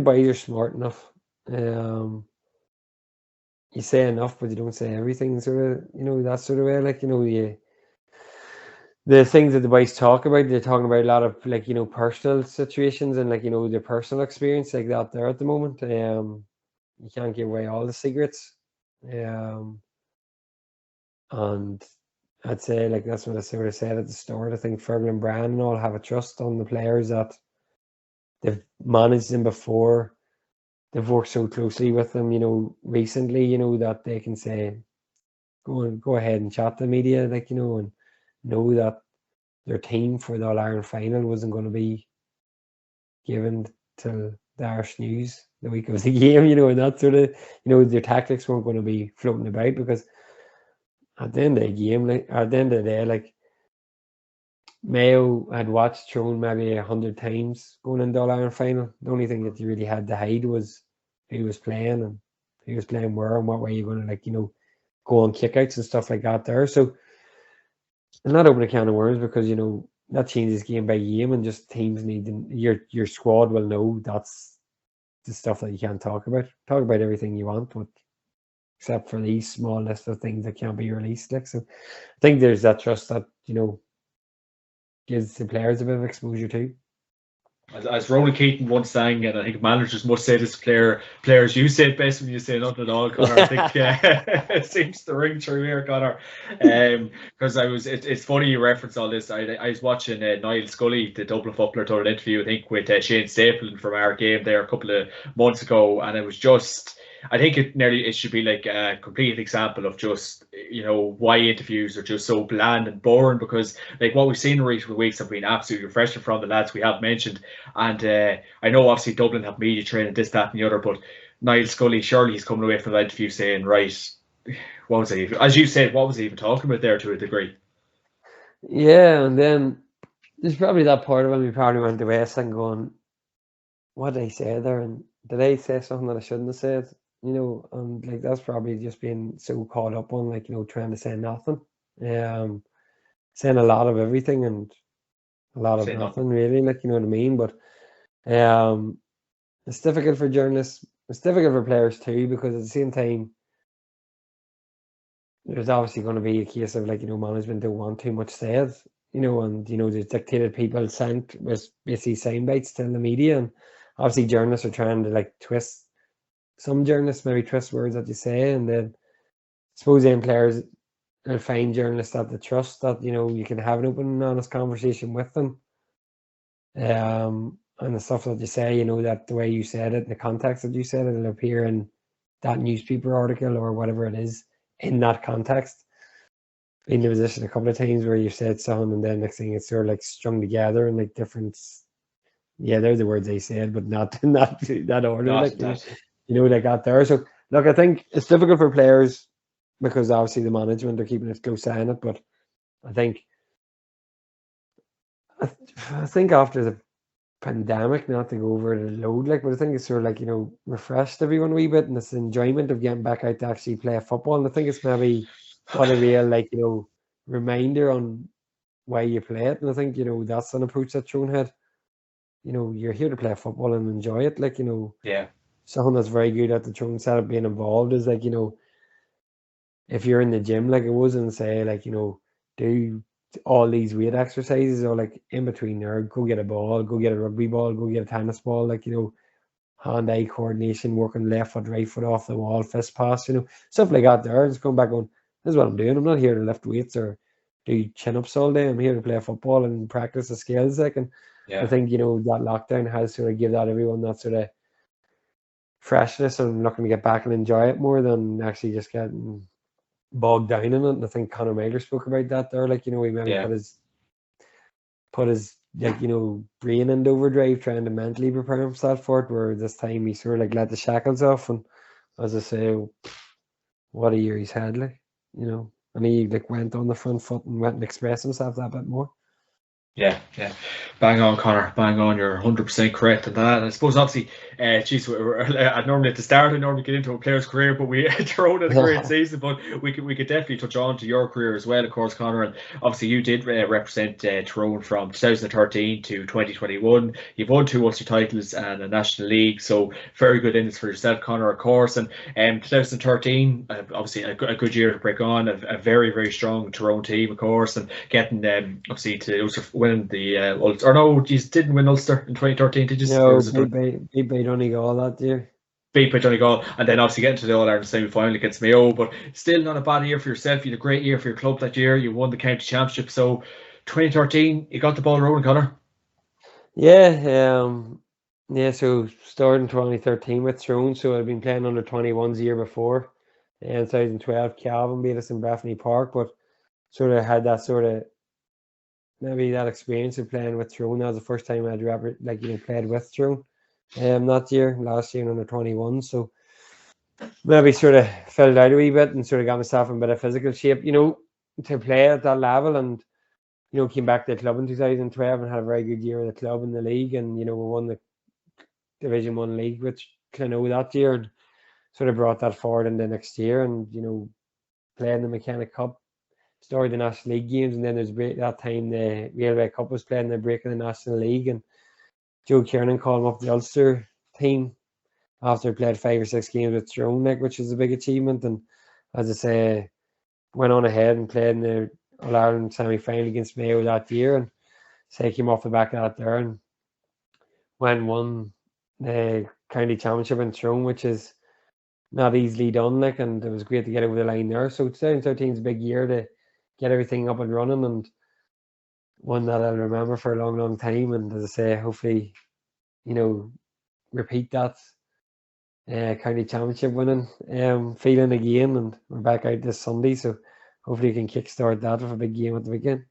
boys are smart enough. Um, you say enough, but you don't say everything. Sort of, you know, that sort of way. Like, you know, the things that the boys talk about, they're talking about a lot of, like, you know, personal situations and, like, you know, their personal experience like that there at the moment. You can't give away all the secrets. Um, and I'd say, like, that's what I sort of said at the start. I think Fergal and Brand and all have a trust on the players that they've managed them before. They've worked so closely with them, you know, recently, you know, that they can say, go ahead and chat to the media, like, you know, and know that their team for the All-Ireland final wasn't going to be given to the Irish News the week of the game, you know, and that sort of, you know, their tactics weren't going to be floating about, because at the end of the game, like, at the end of the day, like, Mayo had watched Throne maybe 100 times going into the All-Ireland final. The only thing that you really had to hide was who was playing and who was playing where and what way you're going to, like, you know, go on kickouts and stuff like that there. So I'm not opening a can of worms, because, you know, that changes game by game, and just teams need your squad will know that's the stuff that you can't talk about. Talk about everything you want, but except for these small list of things that can't be released. Like, so I think there's that trust that, you know, gives the players a bit of exposure too. As Ronan Keaton once sang, and I think managers must say this to players, you say it best when you say nothing at all, Conor. I think it seems to ring through here, Conor. Because it's funny you reference all this. I was watching Niall Scully, the Dublin footballer, done an interview, I think, with Shane Stapleton from our game there a couple of months ago, and it was just, I think it should be like a complete example of just, you know, why interviews are just so bland and boring, because like what we've seen in recent weeks have been absolutely refreshing from the lads we have mentioned. And I know obviously Dublin have media training, this, that, and the other, but Niall Scully, surely he's coming away from the interview saying, right, what was he, as you said, what was he even talking about there to a degree? Yeah, and then there's probably that part of him who probably went to West and going, what did I say there? And did I say something that I shouldn't have said? You know, and like that's probably just being so caught up on, like, you know, trying to say nothing. Saying a lot of everything and a lot of Say nothing nothing. really, like, you know what I mean? But it's difficult for journalists, it's difficult for players too, because at the same time, there's obviously going to be a case of, like, management don't want too much said, and the dictated people sent was basically sound bites to the media, and obviously journalists are trying to, like, twist. Some journalists maybe twist words that you say, and then I suppose then players will find journalists that they trust, that you can have an open and honest conversation with them. And the stuff that you say, that the way you said it, the context that you said it, it'll appear in that newspaper article or whatever it is in that context. Been in a position a couple of times where you've said something and then next thing it's sort of like strung together and like different. Yeah, they're the words they said, but not in that order. Not Like, they got there. So look, I think it's difficult for players because obviously the management are keeping a close eye on it. But I think after the pandemic, not to go over the load, like, but I think it's sort of like, refreshed everyone a wee bit, and it's the enjoyment of getting back out to actually play football. And I think it's maybe what a real, like, reminder on why you play it. And I think, that's an approach that Tyrone had. You're here to play football and enjoy it. Like, Yeah. something that's very good at the Tyrone setup being involved is, like, if you're in the gym, like it was, and say, like, do all these weight exercises, or like in between there, go get a ball, go get a rugby ball, go get a tennis ball, like, hand-eye coordination, working left foot, right foot off the wall, fist pass, stuff like that there. Just going back going, this is what I'm doing. I'm not here to lift weights or do chin-ups all day. I'm here to play football and practice the skills. Like, and I think, that lockdown has sort of give that everyone that sort of freshness and looking to get back and enjoy it more than actually just getting bogged down in it. And I think Conor Mailer spoke about that there. Like, he maybe put his like, brain into overdrive trying to mentally prepare himself for it, where this time he sort of like let the shackles off, and as I say, what a year he's had, like, and he like went on the front foot and went and expressed himself that bit more. Yeah. Bang on, Conor. Bang on. You're 100% correct on that. I suppose, obviously, I'd normally at the start, I normally get into a player's career, but Tyrone had a great season. But we could definitely touch on to your career as well, of course, Conor. And obviously, you did represent Tyrone from 2013 to 2021. You've won 2 Ulster titles and a National League, so very good innings for yourself, Conor, of course. And 2013, obviously, a good year to break on. A very, very strong Tyrone team, of course, and getting obviously to Ulster, winning the Ulster. Or no, you didn't win Ulster in 2013, did you? No, beat by Donegal that year. Beat by Donegal, and then obviously getting to the All-Ireland semi-final against Mayo, but still not a bad year for yourself. You had a great year for your club that year. You won the county championship. So 2013, you got the ball rolling, Conor. Yeah, so starting 2013 with Tyrone, so I'd been playing under 21s the year before. In 2012, Calvin beat us in Bethany Park, but sort of had that sort of, maybe that experience of playing with Tyrone. That was the first time I'd ever, like, played with Tyrone. Last year under 21, so maybe sort of filled out a wee bit and sort of got myself in a bit of physical shape, to play at that level. And came back to the club in 2012 and had a very good year in the club in the league, and we won the Division 1 league with Clonot that year, and sort of brought that forward in the next year, and playing the Mechanic Cup, started the National League games, and then there's that time the Railway Cup was playing, the break in the National League, and Joe Kiernan called him up the Ulster team after he played 5 or 6 games with Tyrone, which was a big achievement. And as I say, went on ahead and played in the All-Ireland semi-final against Mayo that year, and say came off the back of that there and won the county championship in Tyrone, which is not easily done, and it was great to get over the line there. So 2013 is a big year to get everything up and running, and one that I'll remember for a long, long time. And as I say, hopefully, repeat that county championship winning feeling again, and we're back out this Sunday, so hopefully you can kickstart that with a big game at the weekend.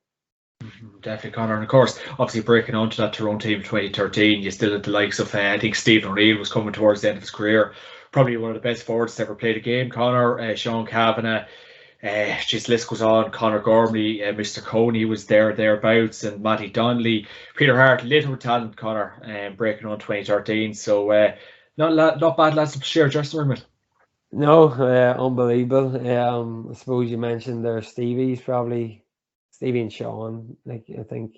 Definitely, Conor. And of course, obviously breaking onto that Tyrone team in 2013, you still had the likes of, I think Stephen O'Neill was coming towards the end of his career. Probably one of the best forwards to ever played a game, Conor. Sean Kavanagh, just list goes on. Conor Gormley, Mr. Coney was thereabouts, and Matty Donnelly, Peter Hart, little talent, Conor, breaking on 2013. So not bad lads to share dressing room with. No, unbelievable. I suppose you mentioned there Stevie and Sean, like, I think,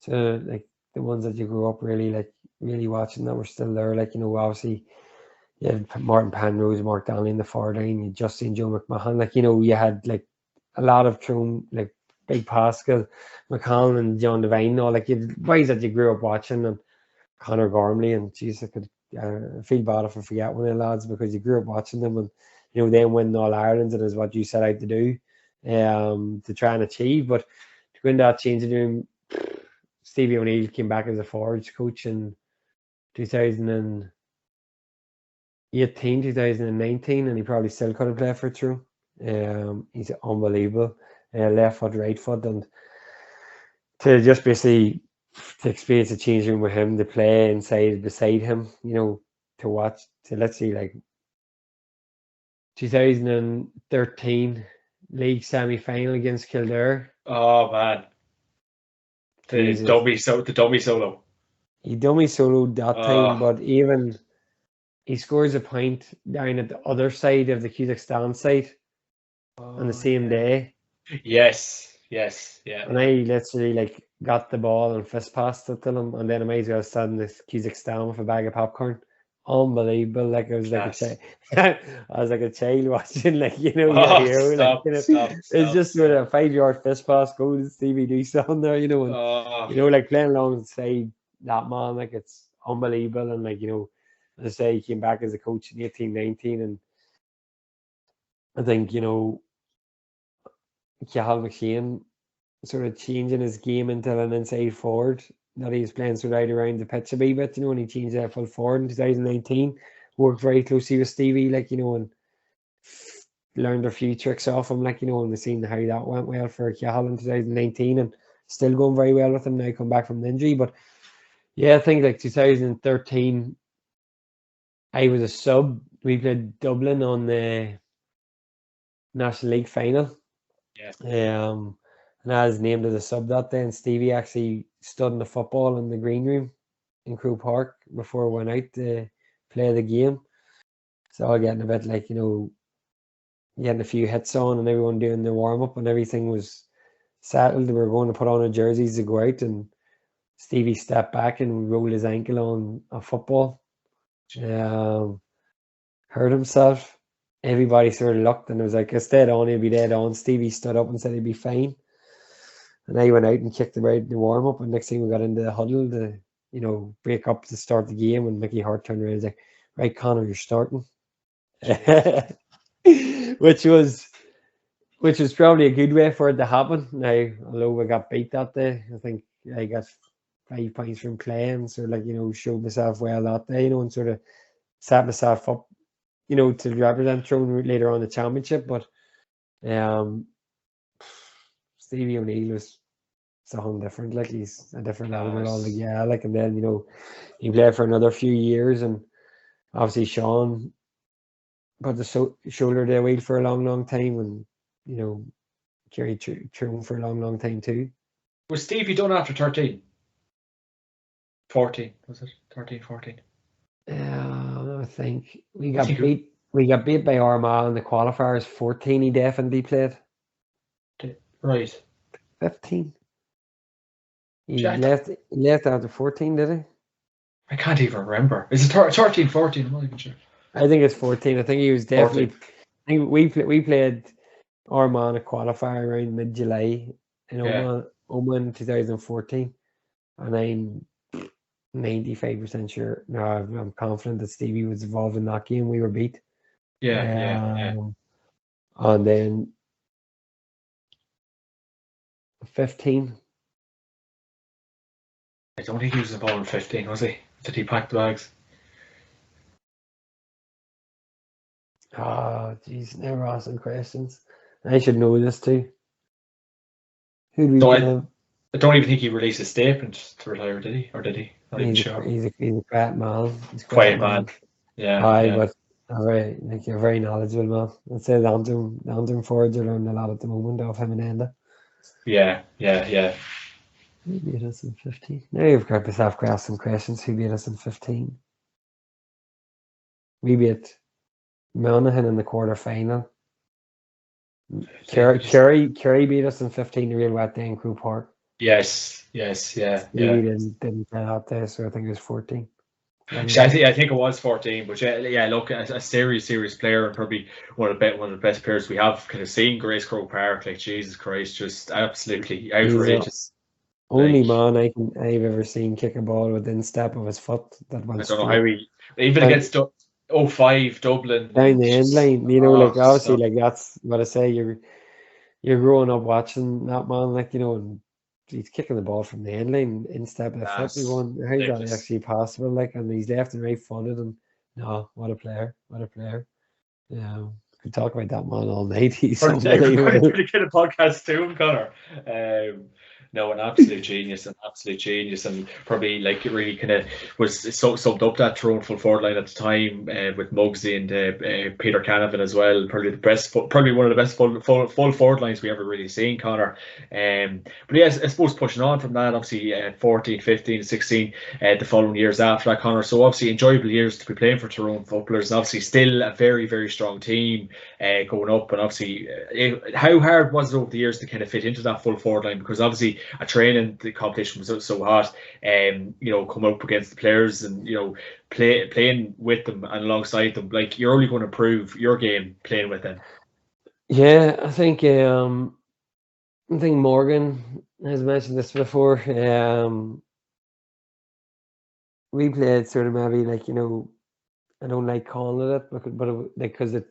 like the ones that you grew up really watching that were still there, like, obviously You had Martin Penrose, Mark Donnelly in the forward line, you just seen Joe McMahon. Like, you know, you had like a lot of Tyrone, like Big Pascal, McConnell and John Devine, all like you boys that you grew up watching, and Conor Gormley, and geez, I could feel bad if I forget one of the lads because you grew up watching them, and you know, them winning All Ireland, and is what you set out to do, to try and achieve. But to go into that changing room, Stevie O'Neill came back as a forwards coach in 2018, 2019, and he probably still could have played for True. He's unbelievable, left foot, right foot, and to just basically to experience the change room with him, to play inside beside him, you know, to watch, to let's see, like 2013 league semi-final against Kildare. Oh man, the dummy solo. He dummy soloed that time, but even he scores a point down at the other side of the Kazakhstan side on the same day. Yes, yeah. And I literally like got the ball and fist passed it to him, and then I might as well stand in this Kazakhstan with a bag of popcorn. Unbelievable! Like I was like a child. I was like a child watching, like, you know, it's just with a 5-yard fist pass, go to Stevie do something there, you know, and you know, like playing alongside that man, like it's unbelievable. And like, you know, as I say, he came back as a coach in 18-19, and I think, you know, Cathal McShane sort of changing his game into an inside forward that he was playing sort of right around the pitch a wee bit, you know, and he changed that full forward in 2019. Worked very closely with Stevie, like, you know, and learned a few tricks off him, like, you know, and we've seen how that went well for Cathal in 2019, and still going very well with him now, come back from the injury. But yeah, I think like 2013, I was a sub. We played Dublin on the National League final. And I was named as a sub that day, and Stevie actually stood in the football in the green room in Crew Park before we went out to play the game. So all getting a bit like, you know, getting a few hits on, and everyone doing the warm-up, and everything was settled. We were going to put on our jerseys to go out, and Stevie stepped back and rolled his ankle on a football. Hurt himself. Everybody sort of looked, and it was like, I stayed on, he'll be dead on. Stevie stood up and said he'd be fine. And I went out and kicked him out in the warm-up, and next thing we got into the huddle to, you know, break up to start the game, and Mickey Hart turned around and was like, right, Conor, you're starting. which was probably a good way for it to happen. Now, although we got beat that day, I think I got 5 points from playing, so like, you know, showed myself well that day, you know, and sort of set myself up, you know, to represent Tyrone later on the championship. But Stevie O'Neill was something different. Like, he's a different animal altogether. Yeah, like, and then, you know, he played for another few years, and obviously Sean put the shoulder to the wheel for a long time, and, you know, carried Tyrone for a long time too. Was Stevie done after 13? 14, was it? 13, 14? I think we got beat. We got beat by Armagh in the qualifiers. 14, he definitely played. Right. 15. He left after 14, did he? I can't even remember. Is it 13, 14? I'm not even sure. I think it's 14. I think he was definitely. 14. I think we played Armagh in a qualifier around mid-July in Oman in 2014, and I'm 95% sure. No, I'm confident that Stevie was involved in that game. We were beat. Yeah. And then 15. I don't think he was involved in 15, was he? Did he pack the bags? Oh, jeez, never asking questions. I should know this too. Who do we have? I don't even think he released a statement to retire, did he? Or did he? Not even sure. He's a quiet man. He's a quiet man. Yeah. But like, you're very knowledgeable, man. I'd say the Antrim forwards are learning a lot at the moment off him and Enda. Yeah. Who beat us in 15? Now you've got yourself to ask some questions. Who beat us in 15? We beat Monaghan in the quarter-final. Kerry beat us in 15, a real wet day in Crew Park. Yes, yeah. Stevie didn't play that day, so I think it was 14. I think it was 14, but yeah, look, a serious player, and probably one of the best players we have kind of seen. Grace Crow Park, like Jesus Christ, just absolutely He's the outrageous. only Like, man I've ever seen kick a ball within step of his foot that I went don't know straight how even down, against 05 Dublin, down the end just line. Like obviously, so like that's what I say. You're growing up watching that man, like and he's kicking the ball from the end line in step of the foot. You're that's going, how's that ridiculous. actually possible? Like, and he's left and right funded, and no, what a player, what a player. Yeah, could talk about that man all night. He's We're unbelievable. pretty good at podcast too, Conor. No, an absolute genius, and probably like it really kind of was summed up that Tyrone full forward line at the time with Muggsy and Peter Canavan as well. Probably one of the best full forward lines we ever really seen, Conor. But yes, I suppose pushing on from that, obviously 14, 15, 16, the following years after that, Conor. So obviously enjoyable years to be playing for Tyrone footballers, and obviously still a very strong team going up. And obviously, how hard was it over the years to kind of fit into that full forward line? Because obviously, a training the competition was so hot, and coming up against the players and playing with them and alongside them, like you're only going to improve your game playing with them. Yeah, I think Morgan has mentioned this before. We played sort of maybe like I don't like calling it but like because the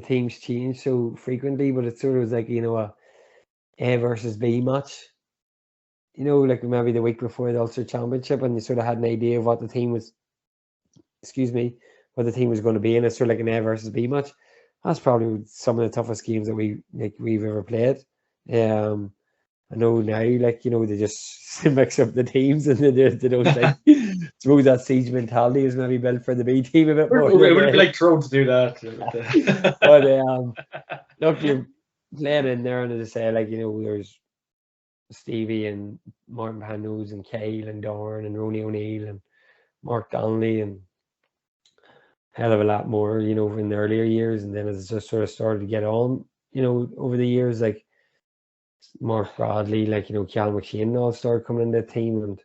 teams change so frequently, but it sort of was like a versus B match. Like maybe the week before the Ulster Championship, and you sort of had an idea of what the team was. Excuse me, what the team was going to be, and it's sort of like an A versus B match. That's probably some of the toughest games that we've ever played. I know now, like they just mix up the teams and they don't like. Suppose that siege mentality is maybe built for the B team a bit more. It wouldn't be like Tyrone to do that. But look, you're playing in there, and as I say, like there's Stevie and Martin Panos and Cale and Dorn and Ronnie O'Neill and Mark Donnelly and hell of a lot more, in the earlier years, and then it's just sort of started to get on, over the years, like Mark Bradley, like Cal McShane all started coming in the team, and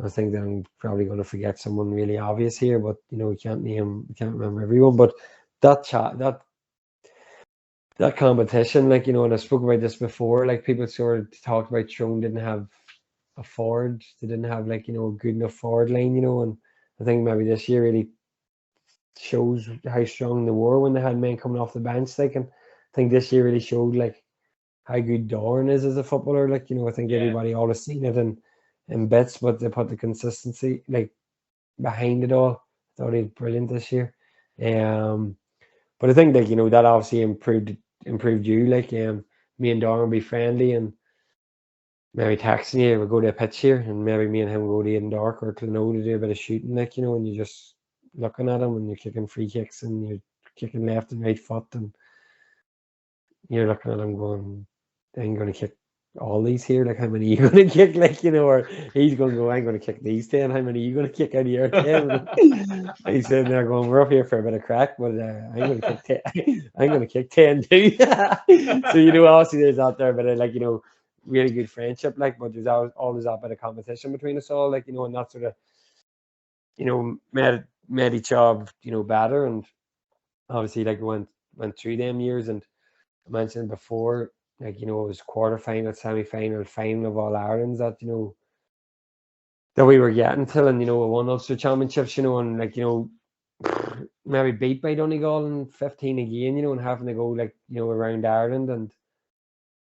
I think that I'm probably going to forget someone really obvious here, but we can't remember everyone, but that competition, like and I spoke about this before, like people sort of talked about Tyrone didn't have a forward, they didn't have like a good enough forward line, and I think maybe this year really shows how strong they were when they had men coming off the bench. Like, and I think this year really showed like how good Dorn is as a footballer. Like, I think everybody always seen it in bits, but they put the consistency like behind it all. I thought he was brilliant this year. But I think like that obviously improved you. Like, me and Dorn will be friendly, and maybe texting you, we'll go to a pitch here, and maybe me and him go to Eden Dark or Clonode to do a bit of shooting, like, and you just looking at him and you're kicking free kicks and you're kicking left and right foot, and you're looking at him going, I'm going to kick all these here, like how many are you going to kick, like, or he's going to go, I'm going to kick these 10, how many are you going to kick out of your 10? He's sitting there going, we're up here for a bit of crack, but I'm going to kick 10. I'm going to kick 10 too. So obviously there's out there, but like really good friendship, like, but there's always that bit of competition between us all, like, and that sort of made each other better, and obviously like went through them years, and I mentioned before, like it was quarterfinal, semi-final, final of All Irelands that that we were getting till, and we won Ulster Championships, and like maybe beat by Donegal in 15 again, and having to go like around Ireland and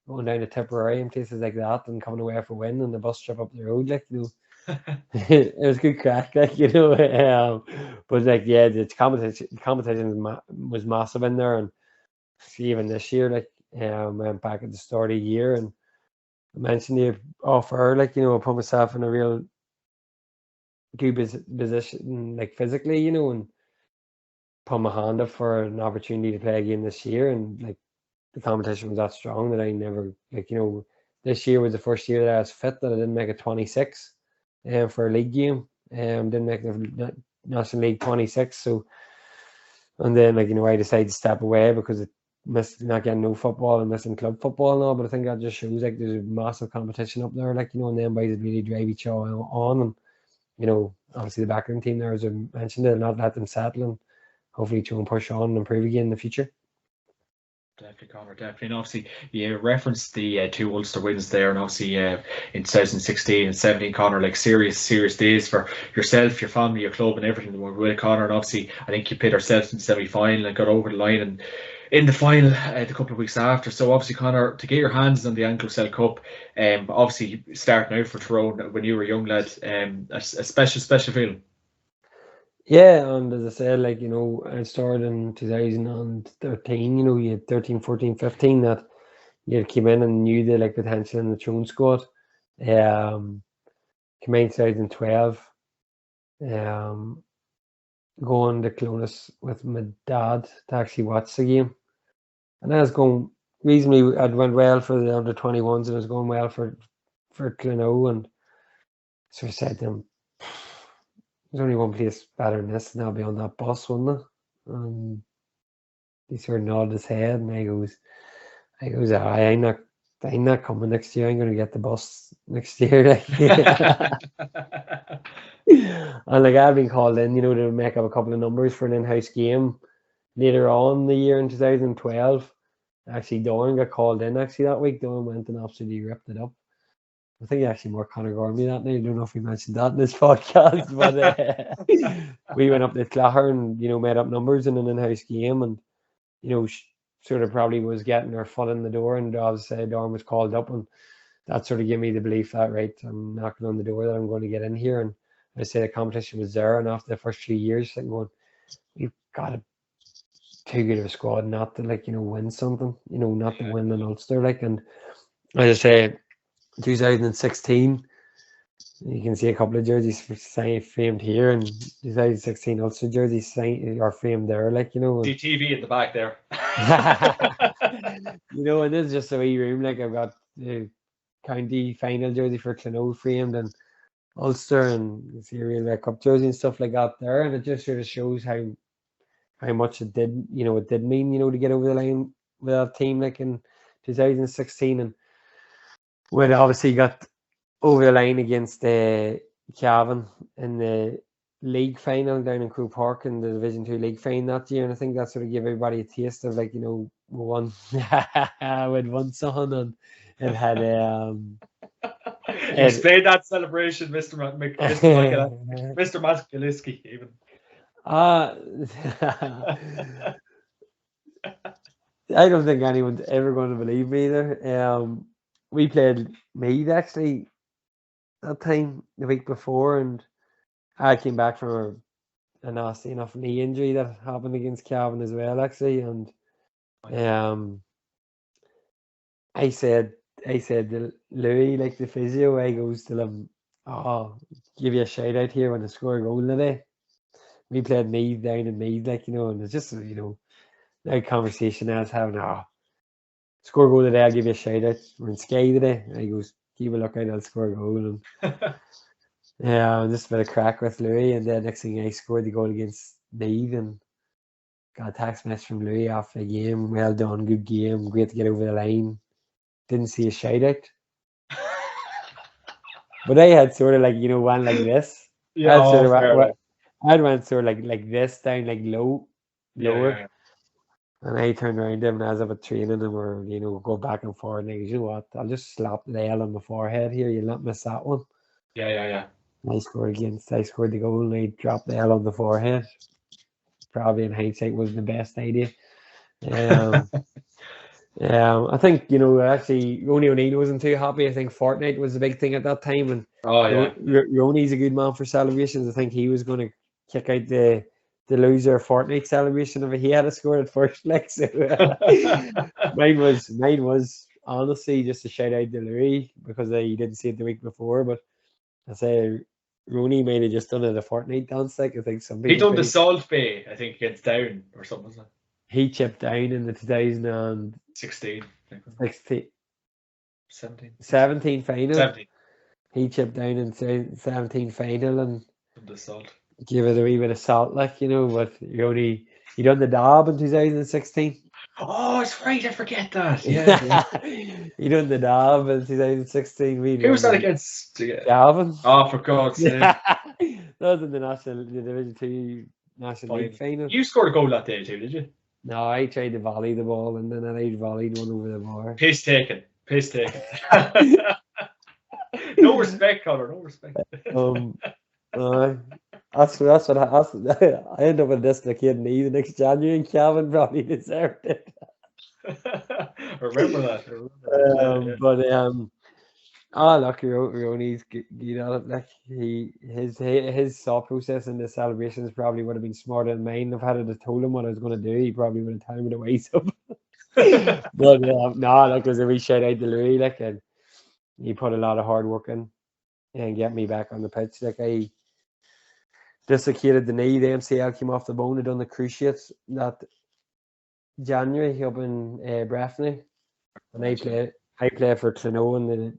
going down to Tipperary and places like that, and coming away for a win, and the bus trip up the road, like it was good crack, like but like the competition was massive in there, and even this year, like went back at the start of the year, and I mentioned the offer, like I put myself in a real good position, like physically, and put my hand up for an opportunity to play again this year, and like the competition was that strong that I never like this year was the first year that I was fit that I didn't make a 26 for a league game, didn't make the National League 26, so, and then like I decided to step away because it missed not getting no football and missing club football and all, but I think that just shows like there's a massive competition up there, like and then boys really drive each other on, and obviously the backroom team there, as I mentioned, they'll not let them settle and hopefully try and push on and improve again in the future. Definitely, Conor, definitely. And obviously, you referenced the 2 Ulster wins there, and obviously in 2016 and 17, Conor, like serious days for yourself, your family, your club, and everything that went with Conor. And obviously, I think you played ourselves in the semi-final and got over the line, and in the final a couple of weeks after. So obviously, Conor, to get your hands on the Anglo-Cell Cup, obviously starting out for Tyrone when you were a young lad, a special feeling. Yeah, and as I said, like, I started in 2013, you had 13, 14, 15 that you came in and knew the potential in the Tyrone squad. Came in 2012, going to Clonus with my dad to actually watch the game. And I was going reasonably, I'd went well for the under 21s and I was going well for Clino, and so I said to him, there's only one place better than this, and I'll be on that bus, wouldn't it? And he sort of nodded his head, and I goes, I'm not coming next year. I'm going to get the bus next year. And I've been called in, to make up a couple of numbers for an in-house game later on in the year in 2012. Actually, Doran got called in that week. Doran went and absolutely ripped it up. I think he actually more Conor Gormley that night. I don't know if we mentioned that in this podcast, but we went up to Clare and made up numbers in an in-house game, and sort of probably was getting our foot in the door, and as I said, Doran was called up, and that sort of gave me the belief that I'm knocking on the door, that I'm going to get in here. And I say the competition was there, and after the first 2 years, going, we've got too good of a squad not to win something, not to win an Ulster, and as I say, 2016, you can see a couple of jerseys framed here, and 2016 Ulster jerseys are framed there, and TV at the back there. And this is just a wee room. I've got the county final jersey for Clino framed, and Ulster, and you see a Railway Cup jersey and stuff like that there, and it just sort of shows how much it did, it did mean, to get over the line with that team in 2016, and we'd obviously got over the line against Cavan in the league final down in Crewe Park in the Division 2 league final that year, and I think that sort of gave everybody a taste of we won with one son, and it had explain that celebration, Mr. McAliskey, even. I don't think anyone's ever going to believe me either. We played Meath actually that time the week before, and I came back from a nasty enough knee injury that happened against Cavan as well, actually, and I said to Louis, the physio, I goes to him, give you a shout out here when I score a goal today. We played Meath down in Meath, and it's just that conversation I was having. Score a goal today, I'll give you a shout out. We're in Skye today. And he goes, keep a look out, I'll score a goal. And just a bit of crack with Louis, and then next thing I scored the goal against Meath, and got a text message from Louis after the game. Well done, good game, great to get over the line. Didn't see a shout out. But I had sort of one like this. Yeah, I went sort of like this down lower. Yeah. And I turned around to him and I was up at training, and we're go back and forth, and I goes, you know what, I'll just slap the L on my forehead here, you'll not miss that one. Yeah. I scored the goal, and I dropped the L on the forehead. Probably in hindsight was the best idea. I think actually Ronnie O'Neill wasn't too happy. I think Fortnite was the big thing at that time, and Ronnie's a good man for celebrations. I think he was going to kick out the loser Fortnite celebration if he had scored at first. So mine was honestly just a shout out to Louis because he didn't see it the week before. But I say Ronnie might have just done it a Fortnite dance. I think some people. He done the Salt Bay, I think, against Down or something. Wasn't it? He chipped Down in the 2016. 17 final. 17. He chipped Down in 17 final and the Salt. Give it a wee bit of salt, but you done the dab in 2016. Oh, it's right, I forget that. Yeah. You done the dab in 2016. Who was that against? Gavin. Oh, for God's sake. That was in the Division 2 National League final. You scored a goal that day too, did you? No, I tried to volley the ball and then I volleyed one over the bar. Piss taken. No respect, Conor. No respect. That's what I ended up with a dislocated knee the next January, and Calvin probably deserved it. Remember that. But look, Ronnie's good at it. Like his thought process in the celebrations probably would have been smarter than mine. If I had told him what I was going to do, he probably would have told me the ways up. But like there's a wee shout out to Louis, like, and he put a lot of hard work in and get me back on the pitch. Like I dislocated the knee, the MCL came off the bone. I done the cruciates that January up in Breffni, and I played for Clonot in the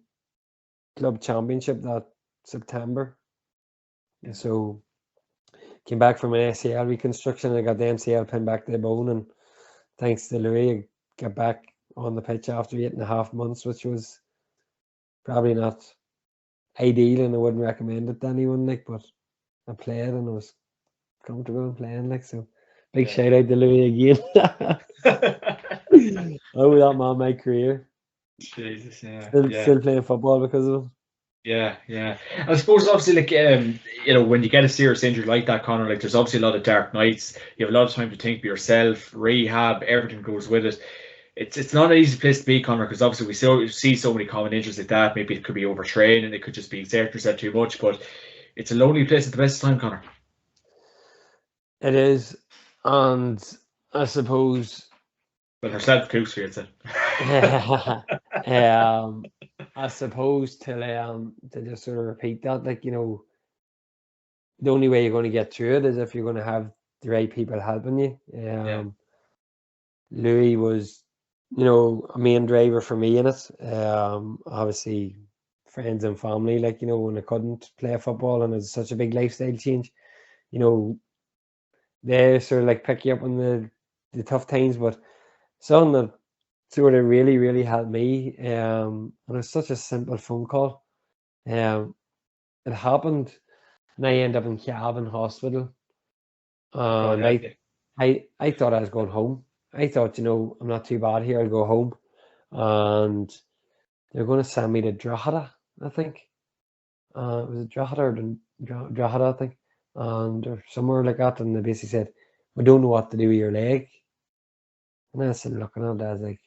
club championship that September. And so came back from an ACL reconstruction and I got the MCL pinned back to the bone, and thanks to Louis I got back on the pitch after 8.5 months, which was probably not ideal and I wouldn't recommend it to anyone, like, but I played and I was comfortable playing, like, so big shout out to Louis again. Oh, that man my career. Jesus, Still playing football because of him. Yeah. I suppose obviously, like, when you get a serious injury like that, Conor, like, there's obviously a lot of dark nights. You have a lot of time to think for yourself, rehab, everything goes with it. It's not an easy place to be, Conor, because obviously we see so many common injuries like that. Maybe it could be overtraining, it could just be exerting yourself too much, but it's a lonely place at the best time, Conor. It is, and I suppose. Well, herself cooks for you, it's it. I suppose to just sort of repeat that, like, the only way you're going to get through it is if you're going to have the right people helping you. Louis was, a main driver for me in it. Obviously, friends and family, like, when I couldn't play football and it's such a big lifestyle change, they sort of like pick you up on the tough times, but something that sort of really, really helped me, and it was such a simple phone call. It happened, and I ended up in Calvin Hospital, and I thought I was going home. I thought, I'm not too bad here, I'll go home, and they're going to send me to Drogheda, I think. It was Drogheda or Drogheda, I think, or somewhere like that, and they basically said, we don't know what to do with your leg. And I said, looking at it, I was like,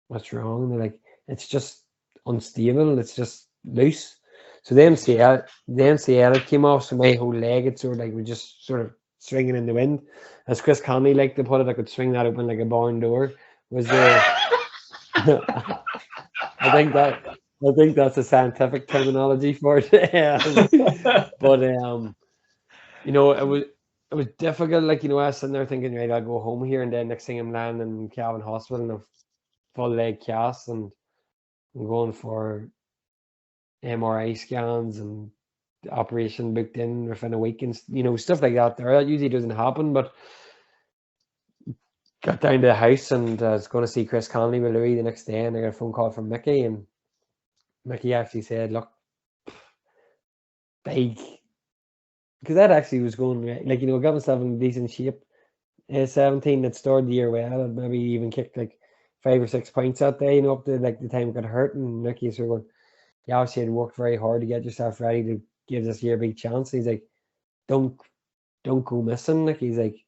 what's wrong? And they're like, it's just unstable, it's just loose. So the MCL came off, so my whole leg, it sort of like was just sort of swinging in the wind. As Chris Conley liked to put it, I could swing that open like a barn door. Was I think that's a scientific terminology for it. But it was difficult. Like, I was sitting there thinking, right, I'll go home here, and then next thing I'm landing in Calvin Hospital in a full leg cast, and I'm going for MRI scans and operation booked in within a week, and stuff like that. That usually doesn't happen, but got down to the house and I was going to see Chris Conley with Louis the next day, and I got a phone call from Mickey, and Mickey actually said, look, big, because that actually was going right. Like, got myself in decent shape. 17, that started the year well, and maybe even kicked like 5 or 6 points that day, up to like the time it got hurt. And Mickey sort of going, you obviously had worked very hard to get yourself ready to give this year a big chance. And he's like, don't go missing. Like, he's like,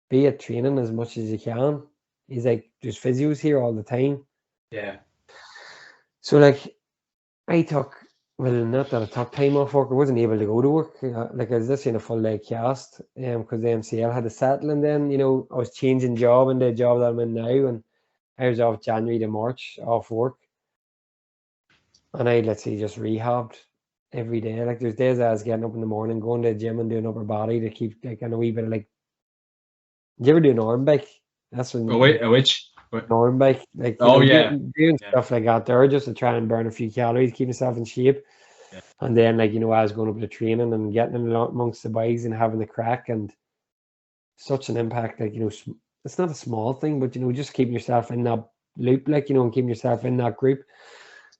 be at training as much as you can. He's like, there's physios here all the time. Yeah. So like, not that I took time off work, I wasn't able to go to work. Like, I was just in a full leg cast, because the MCL had to settle, and then, I was changing job in the job that I'm in now, and I was off January to March, off work. And I, let's say, just rehabbed every day. Like, there's days I was getting up in the morning, going to the gym and doing upper body to keep, like, in a wee bit of, like, did you ever do an arm bike? That's when. Which? An arm bike. Like, doing stuff like that there just to try and burn a few calories, keep yourself in shape. Yeah. And then, like, I was going up to training and getting in amongst the boys and having the crack, and such an impact. Like, it's not a small thing, but, just keeping yourself in that loop, like, and keeping yourself in that group.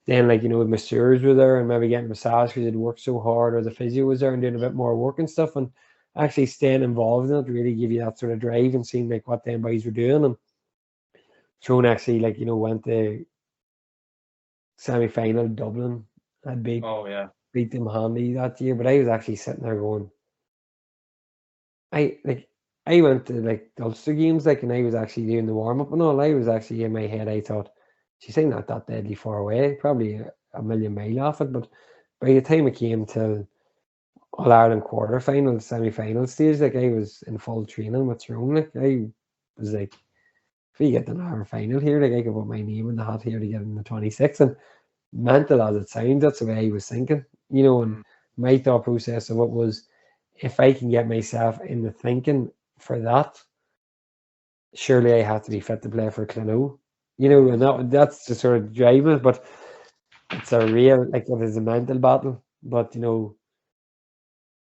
then like, you know, the masseurs were there and maybe getting massage because they'd worked so hard, or the physio was there and doing a bit more work and stuff, and actually staying involved in it really give you that sort of drive and seeing like what them boys were doing. And Tyrone actually, like, you know, went to semi-final Dublin. I'd beat them handy that year, but I was actually sitting there going, I went to like Ulster games, like, and I was actually doing the warm up and all. I was actually in my head, I thought, she's saying not that deadly far away, probably a million mile off it. But by the time it came to All Ireland quarter final, semi final stage, like, I was in full training with Tyrone. Like, I was like, if we get an Ireland final here, like, I could put my name in the hat here to get in the 26. And mental as it sounds, that's the way I was thinking, you know. And my thought process of it was, if I can get myself in the thinking for that, surely I have to be fit to play for Clonau, you know. And that's the sort of drive it. But it's a real, like, it is a mental battle, but, you know,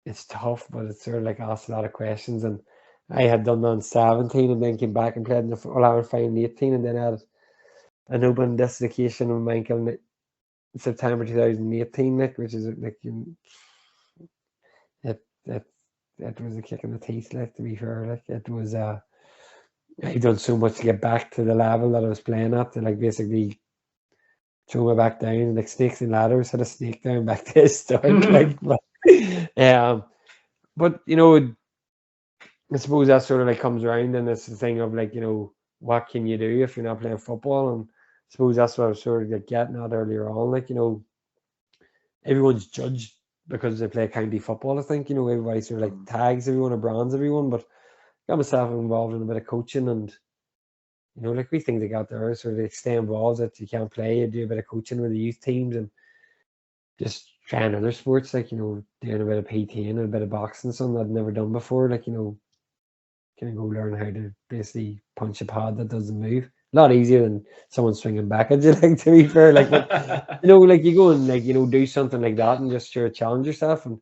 it's tough, but it's sort of like asked a lot of questions. And I had done that in 17 and then came back and played in the All-Ireland final in 18, and then had an open dislocation of my ankle in September 2018, like, which is like, it was a kick in the teeth, like, to be fair. Like, it was I've done so much to get back to the level that I was playing at, to like basically throw me back down like snakes and ladders, had a snake down back to the start. Like, but you know, I suppose that sort of like comes around, and it's the thing of like, you know, what can you do if you're not playing football? And I suppose that's what I was sort of like getting at earlier on. Like, you know, everyone's judged because they play county football. I think, you know, everybody sort of like tags everyone or brands everyone, but I got myself involved in a bit of coaching, and you know, like, we think they got there, sort of like stay involved, that you can't play, you do a bit of coaching with the youth teams and just trying other sports, like, you know, doing a bit of PT and a bit of boxing, something I'd never done before. Like, you know, can go learn how to basically punch a pad that doesn't move. A lot easier than someone swinging back at you, like, to be fair. Like, but, you know, like, you go and like, you know, do something like that and just sure challenge yourself. And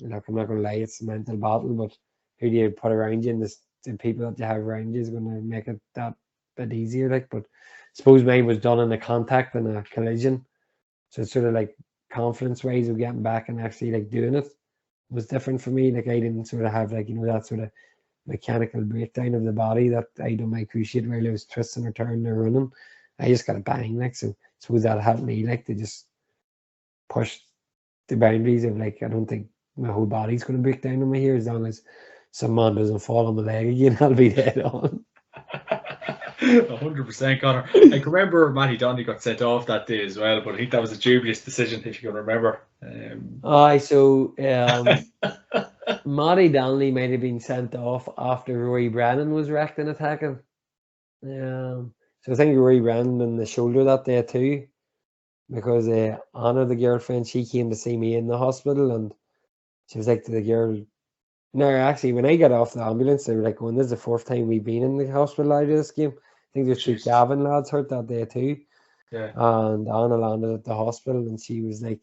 like, I'm not gonna lie, it's a mental battle, but who do you put around you, and the people that you have around you is gonna make it that bit easier. Like, but I suppose mine was done in a contact and a collision, so it's sort of like confidence wise of getting back and actually like doing it was different for me. Like, I didn't sort of have, like, you know, that sort of mechanical breakdown of the body that I done my cruciate while I was twisting or turning or running. I just got a bang, like, so I suppose that helped me, like, to just push the boundaries of, like, I don't think my whole body's going to break down on me here, as long as some man doesn't fall on my leg again, I'll be dead on. 100%, Conor. I can remember Matty Donnelly got sent off that day as well, but I think that was a dubious decision, if you can remember. So Matty Donnelly might have been sent off after Rory Brennan was wrecked in attacking. So I think Rory Brennan in the shoulder that day too, because Anna, the girlfriend, she came to see me in the hospital, and she was like to the girl, no, actually, when I got off the ambulance, they were like, "Well, this is the fourth time we've been in the hospital out of this game." I think there's 2 Gavin lads hurt that day too. Yeah. And Anna landed at the hospital, and she was like,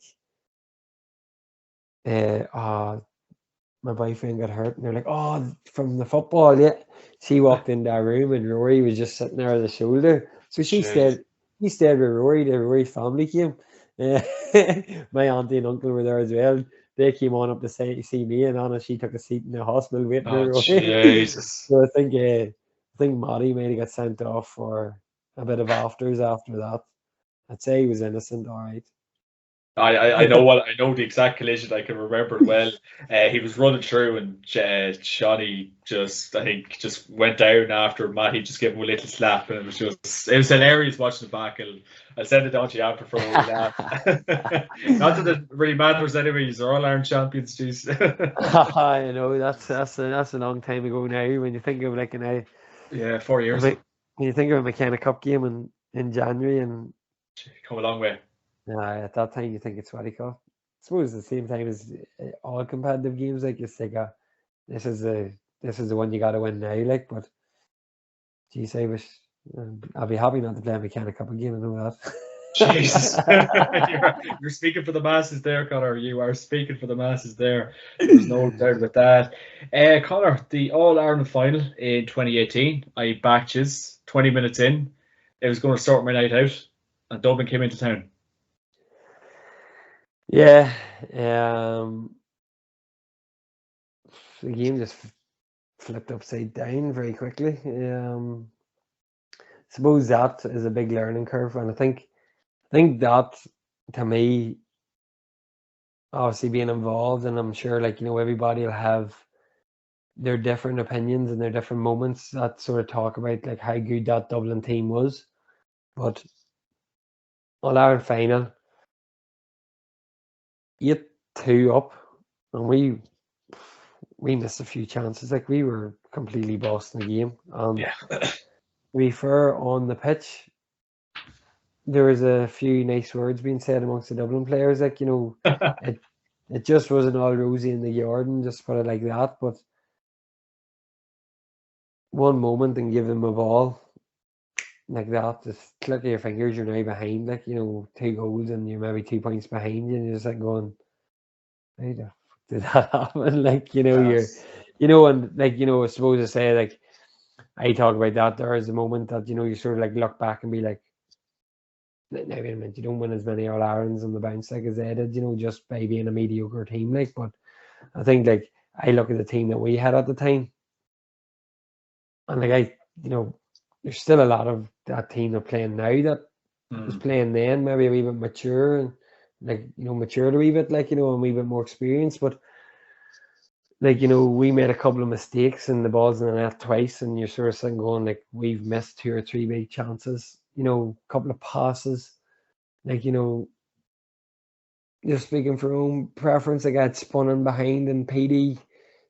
my boyfriend got hurt. And they're like, "Oh, from the football, yeah." She walked into our room, and Rory was just sitting there at the shoulder. So he stayed with Rory. The Rory family came. My auntie and uncle were there as well. They came on up to see me, and Anna, she took a seat in the hospital waiting for Rory. Jesus. So I think Matty might have got sent off for a bit of afters after that. I'd say he was innocent, all right. I know the exact collision. I can remember it well. He was running through, and Shawnee just went down after Matty just gave him a little slap, and it was hilarious watching it back. I'll send it on to you after for a wee laugh. Not that it really matters anyway. You're all Ireland champions, jeez. I know that's a long time ago now. When you think of like 4 years. When you think of a McKenna Cup game in January, and come a long way. At that time you think it's what I call. I suppose at the same time as all competitive games, like, you think, this is the one you got to win now. Like, but geez, I wish I'll be happy not to play a McKenna Cup again. I know that. Jesus. You're speaking for the masses there, Conor. You are speaking for the masses there. There's no doubt about that. Conor, the All-Ireland final in 2018, I backed you 20 minutes in. It was going to sort my night out. and Dublin came into town. Yeah, the game just flipped upside down very quickly. Suppose that is a big learning curve, and I think that, to me, obviously being involved, and I'm sure everybody will have their different opinions and their different moments that sort of talk about how good that Dublin team was, but All-Ireland final, 8-2 up, and we missed a few chances. We were completely bossed in the game. Yeah. To be fair, on the pitch, there was a few nice words being said amongst the Dublin players. It just wasn't all rosy in the Jordan, just put it like that. But one moment and give them a ball like that, just click of your fingers, you're now behind. 2 goals and you're maybe 2 points behind you, and you're just going, how the fuck did that happen? Yes. And I suppose I say I talk about that. There is a moment that you sort of look back and be like, now wait a minute, you don't win as many All-Irelands on the bounce as they did, just by being a mediocre team. But I think I look at the team that we had at the time, and there's still a lot of that team that playing now that was playing then, maybe a wee bit mature and matured a wee bit, and a wee bit more experience. But we made a couple of mistakes and the ball's in the net twice, and you're sort of sitting going we've missed 2 or 3 big chances, a couple of passes, just speaking for own preference, I got spun in behind, and PD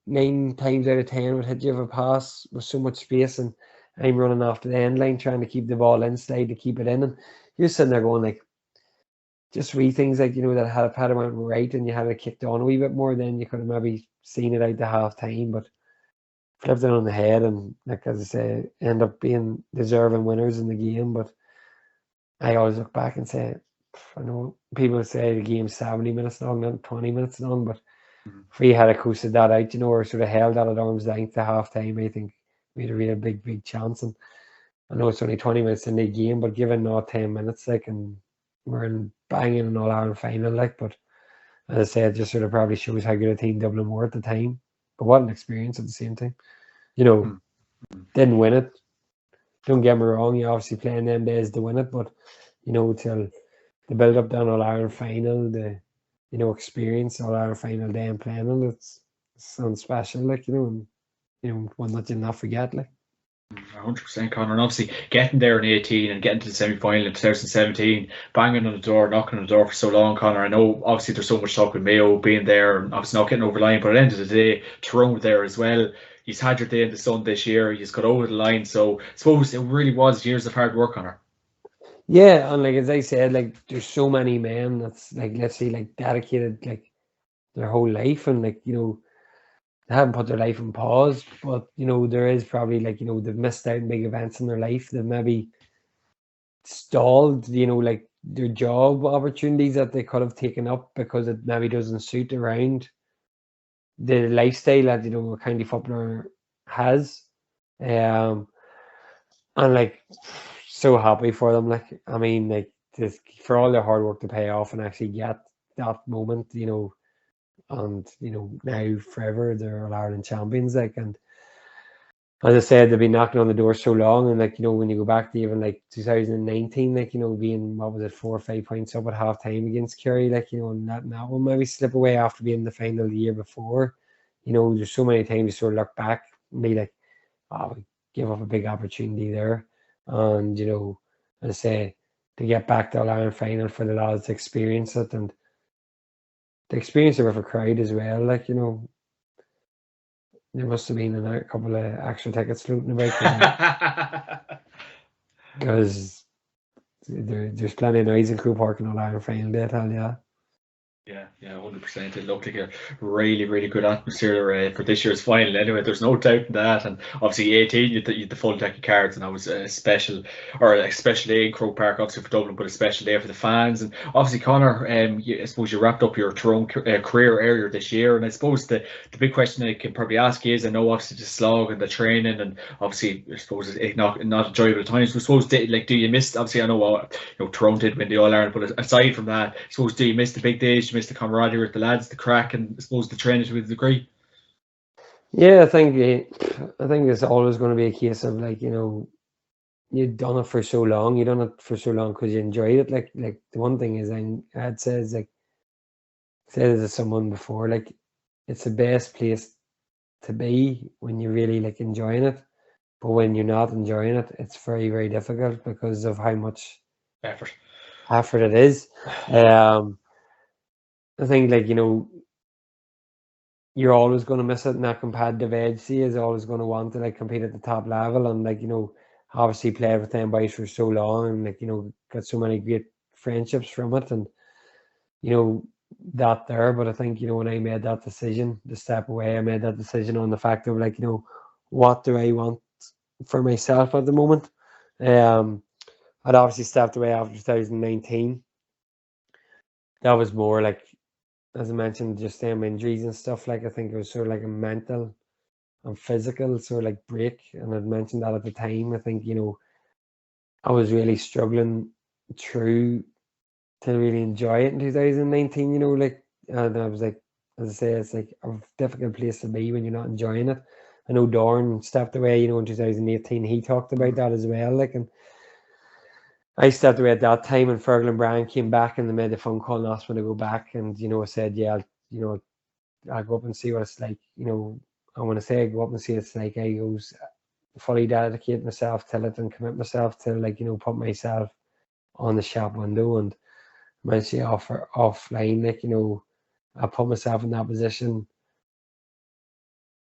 9 times out of 10 would hit you with a pass with so much space, and I'm running after the end line trying to keep the ball inside to keep it in, and you're sitting there going just wee things that had it went right and you had it kicked on a wee bit more, then you could have maybe seen it out to half time, but flipped it on the head, and as I say, end up being deserving winners in the game. But I always look back and say, I know people say the game's 70 minutes long, not 20 minutes long, but if we had coasted that out, or sort of held that at arm's length to half time, I think we had a real big chance. And I know it's only 20 minutes in the game, but given not 10 minutes, and we're in banging an All-Ireland final, but as I said, it just sort of probably shows how good a team Dublin were at the time. But what an experience at the same time. Didn't win it. Don't get me wrong, you obviously playing them days to win it, but till the build up down All-Ireland final, the experience All-Ireland final day and playing it, it's something special, and one that you'll not forget, 100%, Conor, and obviously getting there in 18 and getting to the semi-final in 2017, banging on the door, knocking on the door for so long, Conor. I know obviously there's so much talk with Mayo being there and obviously not getting over the line, but at the end of the day, Tyrone there as well. He's had your day in the sun this year. He's got over the line, so I suppose it really was years of hard work, Conor. Yeah, and as I said, there's so many men that's let's say dedicated their whole life, and they haven't put their life on pause, but there is probably they've missed out on big events in their life. They've maybe stalled their job opportunities that they could have taken up because it maybe doesn't suit around the lifestyle that a county footballer has. And so happy for them. I mean, just for all their hard work to pay off and actually get that moment, and now forever they're All-Ireland champions, and as I said, they've been knocking on the door so long, and when you go back to even 2019, being, what was it, 4 or 5 points up at half time against Kerry, and that will maybe slip away after being the final the year before. There's so many times you sort of look back and be like, oh, we give up a big opportunity there. And as I say, to get back to All-Ireland final for the lads to experience it, and the experience of a crowd as well, there must have been a couple of extra tickets floating about because there's plenty of noise in Crew Park in All-Ireland final day, I tell you. Yeah, 100%. It looked like a really, really good atmosphere for this year's final. Anyway, there's no doubt in that. And obviously, 18, you had the full deck of cards, and that was a special, or a special day in Croke Park, obviously for Dublin, but a special day for the fans. And obviously, Conor, I suppose you wrapped up your Tyrone career earlier this year, and I suppose the big question I can probably ask you is, I know obviously the slog and the training, and obviously, I suppose it's not enjoyable at times. But I suppose, do you miss? Obviously, I know Tyrone did win the All Ireland, but aside from that, I suppose, do you miss the big days? Do you miss the camaraderie with the lads, the crack, and I suppose the training to a degree? Yeah, I think it's always going to be a case of like, you've done it for so long. You've done it for so long because you enjoyed it. Like the one thing is, I'd say is like said to someone before, like it's the best place to be when you're really like enjoying it. But when you're not enjoying it, it's very, very difficult because of how much Effort. effort it is. I think like, you're always going to miss it, and that competitive edge see is always going to want to like compete at the top level, and like, obviously played with them boys for so long, and like, got so many great friendships from it, and that there. But I think, when I made that decision to step away, I made that decision on the fact of like, what do I want for myself at the moment. I'd obviously stepped away after 2019. That was more like, as I mentioned, just them injuries and stuff. Like I think it was sort of like a mental and physical sort of like break. And I'd mentioned that at the time. I think, I was really struggling through to really enjoy it in 2019, like, and I was like, as I say, it's like a difficult place to be when you're not enjoying it. I know Dorn stepped away, in 2018. He talked about that as well. Like, and I stepped away at that time, and Fergal and Brian came back and they made a phone call and asked me to go back. And, I said, yeah, I'll go up and see what it's like. I want to say I go up and see what it's like. I goes fully dedicate myself to it and commit myself to like, put myself on the shop window, and eventually offline, like, I put myself in that position.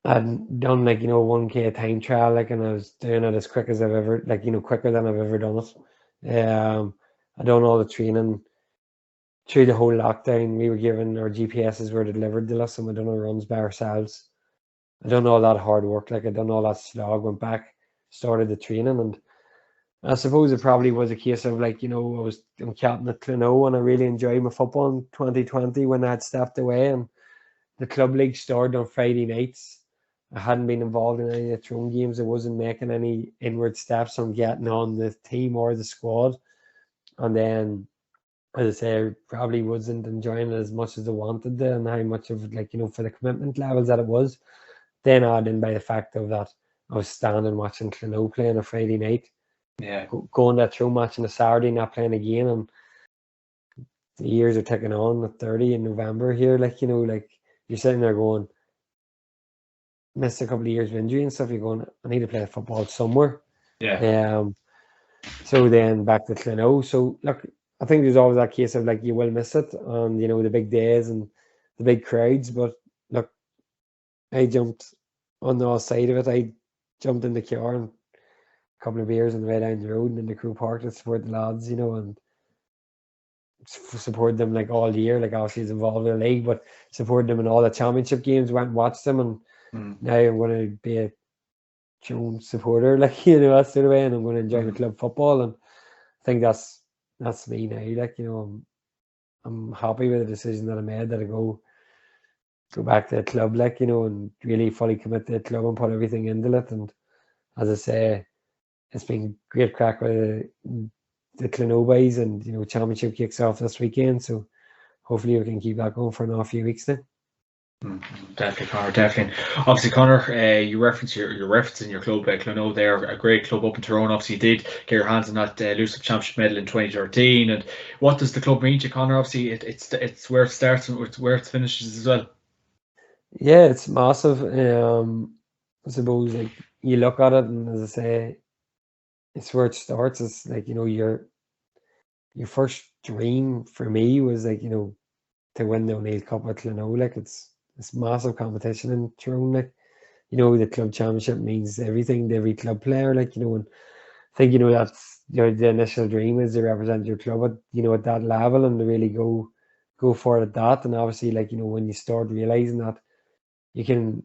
I'd done like, 1K time trial, like, and I was doing it as quick as I've ever, like, quicker than I've ever done it. I done all the training through the whole lockdown. We were given our GPSs were delivered to us, and we done our runs by ourselves. I done all that hard work, like I done all that slog, went back, started the training, and I suppose it probably was a case of like, I'm captain at Cluno, and I really enjoyed my football in 2020 when I had stepped away, and the club league started on Friday nights. I hadn't been involved in any of the Tyrone games. I wasn't making any inward steps on getting on the team or the squad. And then, as I say, I probably wasn't enjoying it as much as I wanted to, and how much of like, for the commitment levels that it was. Then added in by the fact of that I was standing watching Cluno play on a Friday night. Yeah. Going to that Tyrone match on a Saturday, not playing again, and the years are ticking on at 30 in November here. Like, like you're sitting there going, missed a couple of years of injury and stuff. You're going, I need to play football somewhere. Yeah. So then back to Cluno. So look, I think there's always that case of like you will miss it on, the big days and the big crowds. But look, I jumped on the other side of it. I jumped in the car and a couple of beers on the way down the road and in the crew park to support the lads, and support them like all year. Like obviously he's involved in the league, but support them in all the championship games. Went and watched them, and now I'm going to be a Tyrone supporter, like that sort of way, and I'm going to enjoy the club football. And I think that's me now. Like I'm happy with the decision that I made, that I go back to the club, like and really fully commit to the club and put everything into it. And as I say, it's been great crack with the Cluno boys, and championship kicks off this weekend, so hopefully we can keep that going for another few weeks now. Definitely, Conor. Definitely. Obviously, Conor, you reference you're referencing your club, Cluno. They're a great club up in Tyrone. Obviously, you did get your hands on that Lucif Championship medal in 2013. And what does the club mean to you, Conor? Obviously, it's where it starts and it's where it finishes as well. Yeah, it's massive. I suppose like you look at it, and as I say, it's where it starts. It's like your first dream for me was like to win the O'Neill Cup with Cluno. Like it's massive competition in Tyrone. Like the club championship means everything to every club player. Like and I think that's the initial dream is to represent your club at at that level, and to really go go for it at that. And obviously, like, when you start realizing that you can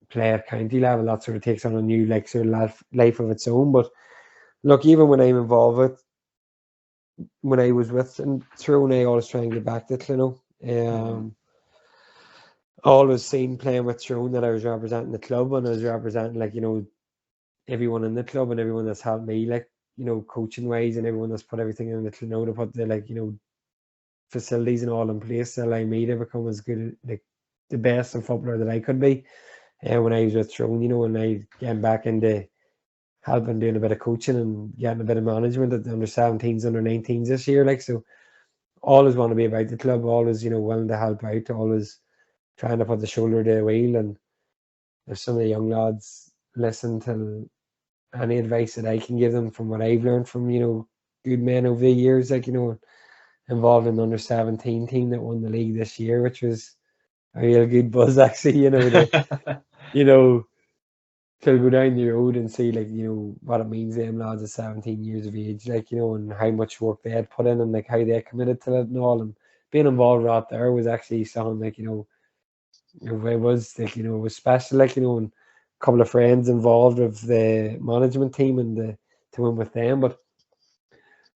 play at county level, that sort of takes on a new, like, sort of life of its own. But look, even when I'm involved with, when I was with and Tyrone, I always try and get back to it, always seen playing with Tyrone that I was representing the club, and I was representing, like, everyone in the club and everyone that's helped me, like, coaching wise, and everyone that's put everything in the to put the, like, facilities and all in place to allow me to become as good, like, the best of footballer that I could be. When I was with Tyrone, and I getting back into helping doing a bit of coaching and getting a bit of management at the under 17s, under 19s this year, like, so always want to be about the club, always, willing to help out, always trying to put the shoulder to the wheel. And if some of the young lads listen to any advice that I can give them from what I've learned from, good men over the years, like, involved in the under 17 team that won the league this year, which was a real good buzz, actually, to go down the road and see, like, what it means them lads at 17 years of age, like, and how much work they had put in, and like how they committed to it and all. And being involved right there was actually something, like, it was, like, it was special, like, and a couple of friends involved with the management team and to win with them. But I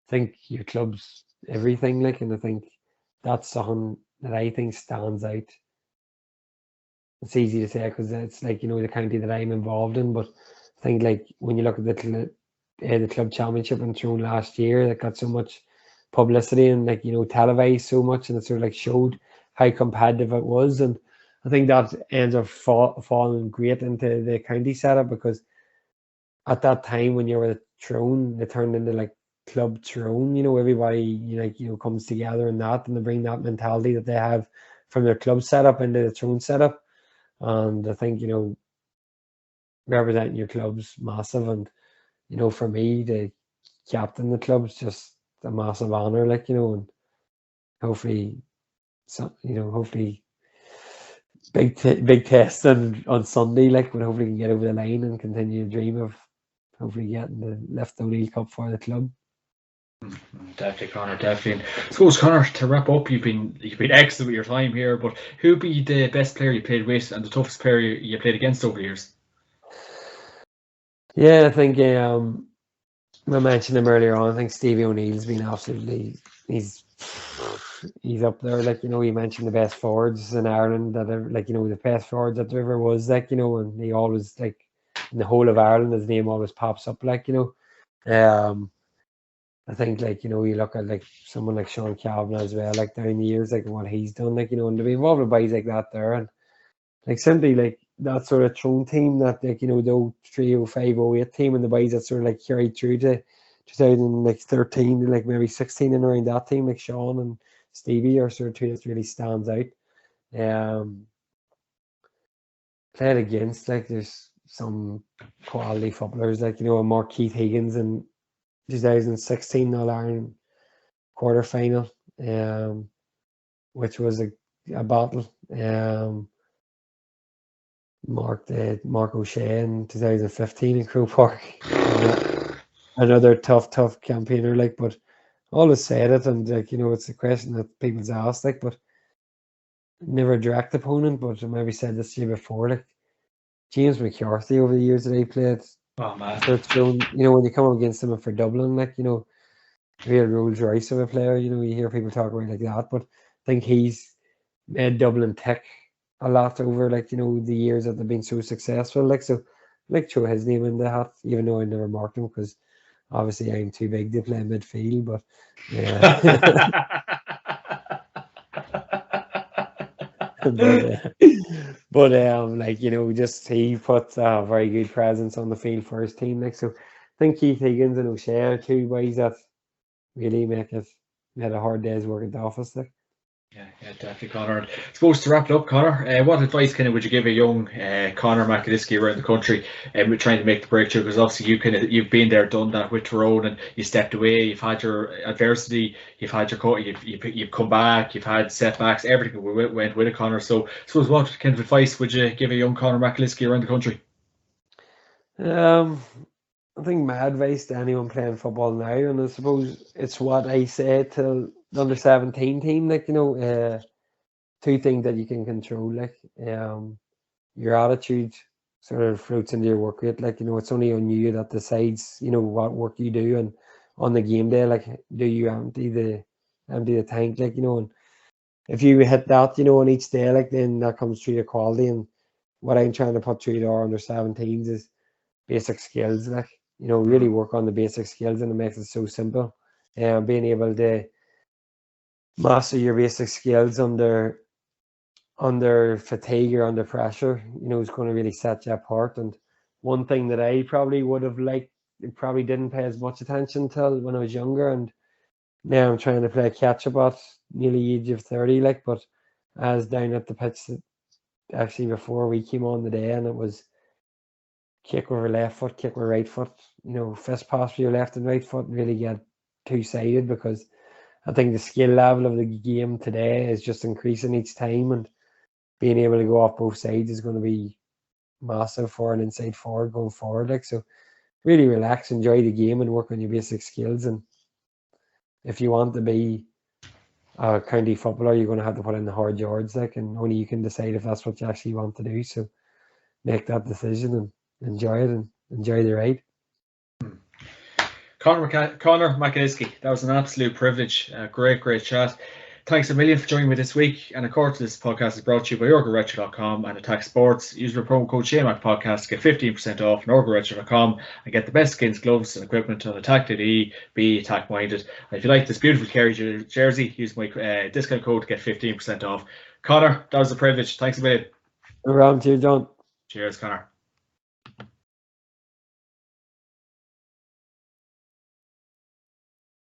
think your club's everything, like, and I think that's something that I think stands out. It's easy to say because it's, like, the county that I'm involved in, but I think, like, when you look at the club championship in Tyrone last year, that got so much publicity and, like, televised so much, and it sort of, like, showed how competitive it was. And I think that ends up falling great into the county setup, because at that time when you were at Tyrone, it turned into, like, Club Tyrone. Everybody, like, comes together in that, and they bring that mentality that they have from their club setup into the Tyrone setup. And I think, representing your club's massive. And, for me, to captain the club's just a massive honor, like, and hopefully, hopefully big test on Sunday, like, but hopefully can get over the line and continue to dream of hopefully getting the Left O'Neill Cup for the club. Definitely, Conor, definitely. And I suppose, Conor, to wrap up, you've been excellent with your time here, but who'd be the best player you played with and the toughest player you played against over the years? Yeah, I think I mentioned him earlier on. I think Stevie O'Neill's been absolutely, he's up there, like, you mentioned the best forwards in Ireland that ever, like, the best forwards that there ever was, like, and he always, like, in the whole of Ireland, his name always pops up, like, I think, like, you look at, like, someone like Sean Calvin as well, like, down the years, like, what he's done, like, and to be involved with guys like that there, and, like, simply, like, that sort of Tyrone team that, like, the 03, 05, 08 team, and the boys that sort of, like, carried through to 2013, like, maybe 16 and around that team, like Sean and Stevie are sort of two that really stands out. Played against, like, there's some quality footballers, like, Mark Keith Higgins in 2016 All-Ireland quarter-final, which was a battle. Mark O'Shea in 2015 in Croke Park. Another tough campaigner, like, but always said it, and, like, it's a question that people's asked, like, but never a direct opponent. But I maybe said this to you before, like, James McCarthy over the years that he played. Oh man, when you come up against him for Dublin, like, real Rolls Royce of a player. You hear people talk about like that, but I think he's made Dublin tick a lot over, like, the years that they've been so successful. Like, so, like, throw his name in the hat, even though I never marked him because obviously I'm too big to play midfield. But yeah. but like, just he put a very good presence on the field for his team. Like, so I think Keith Higgins and O'Shea are two boys that really made a hard day's work at the office. Like. Yeah, definitely, Conor. I suppose to wrap it up, Conor, what advice would you give a young Conor McAliskey around the country trying to make the breakthrough? Because obviously you've been there, done that with Tyrone, and you stepped away. You've had your adversity, you've had your you've come back, you've had setbacks. Everything went with it, Conor. So I suppose what kind of advice would you give a young Conor McAliskey around the country? I think my advice to anyone playing football now, and I suppose it's what I say to the under-17 team, like, you know, two things that you can control, like, your attitude sort of floats into your work rate. Like, you know, it's only on you that decides, you know, what work you do, and on the game day, like, do you empty the tank, like, you know, and if you hit that, you know, on each day, like, then that comes through the quality. And what I'm trying to put through to our under-17s is basic skills, like, you know, really work on the basic skills, and it makes it so simple. And being able to master your basic skills under fatigue or under pressure, you know, is going to really set you apart. And one thing that I probably would have liked, probably didn't pay as much attention till when I was younger, and now I'm trying to play catch up at nearly age of 30, like, but I was down at the pitch actually before we came on the day, and it was kick with your left foot, kick with your right foot, you know, fist pass with your left and right foot, really get two-sided, because I think the skill level of the game today is just increasing each time, and being able to go off both sides is going to be massive for an inside forward going forward. Like, so really relax, enjoy the game, and work on your basic skills. And if you want to be a county footballer, you're going to have to put in the hard yards, like, and only you can decide if that's what you actually want to do. So make that decision and enjoy it, and enjoy the ride. Conor McAliskey, that was an absolute privilege. Great chat. Thanks a million for joining me this week. And of course, this podcast is brought to you by NorgaRetro.com and Attack Sports. Use the promo code JMac podcast to get 15% off NorgaRetro.com and get the best skins, gloves, and equipment on Atak.ie. Be attack minded. And if you like this beautiful Kerry jersey, use my discount code to get 15% off. Conor, that was a privilege. Thanks a million. Around to you, John. Cheers, Conor.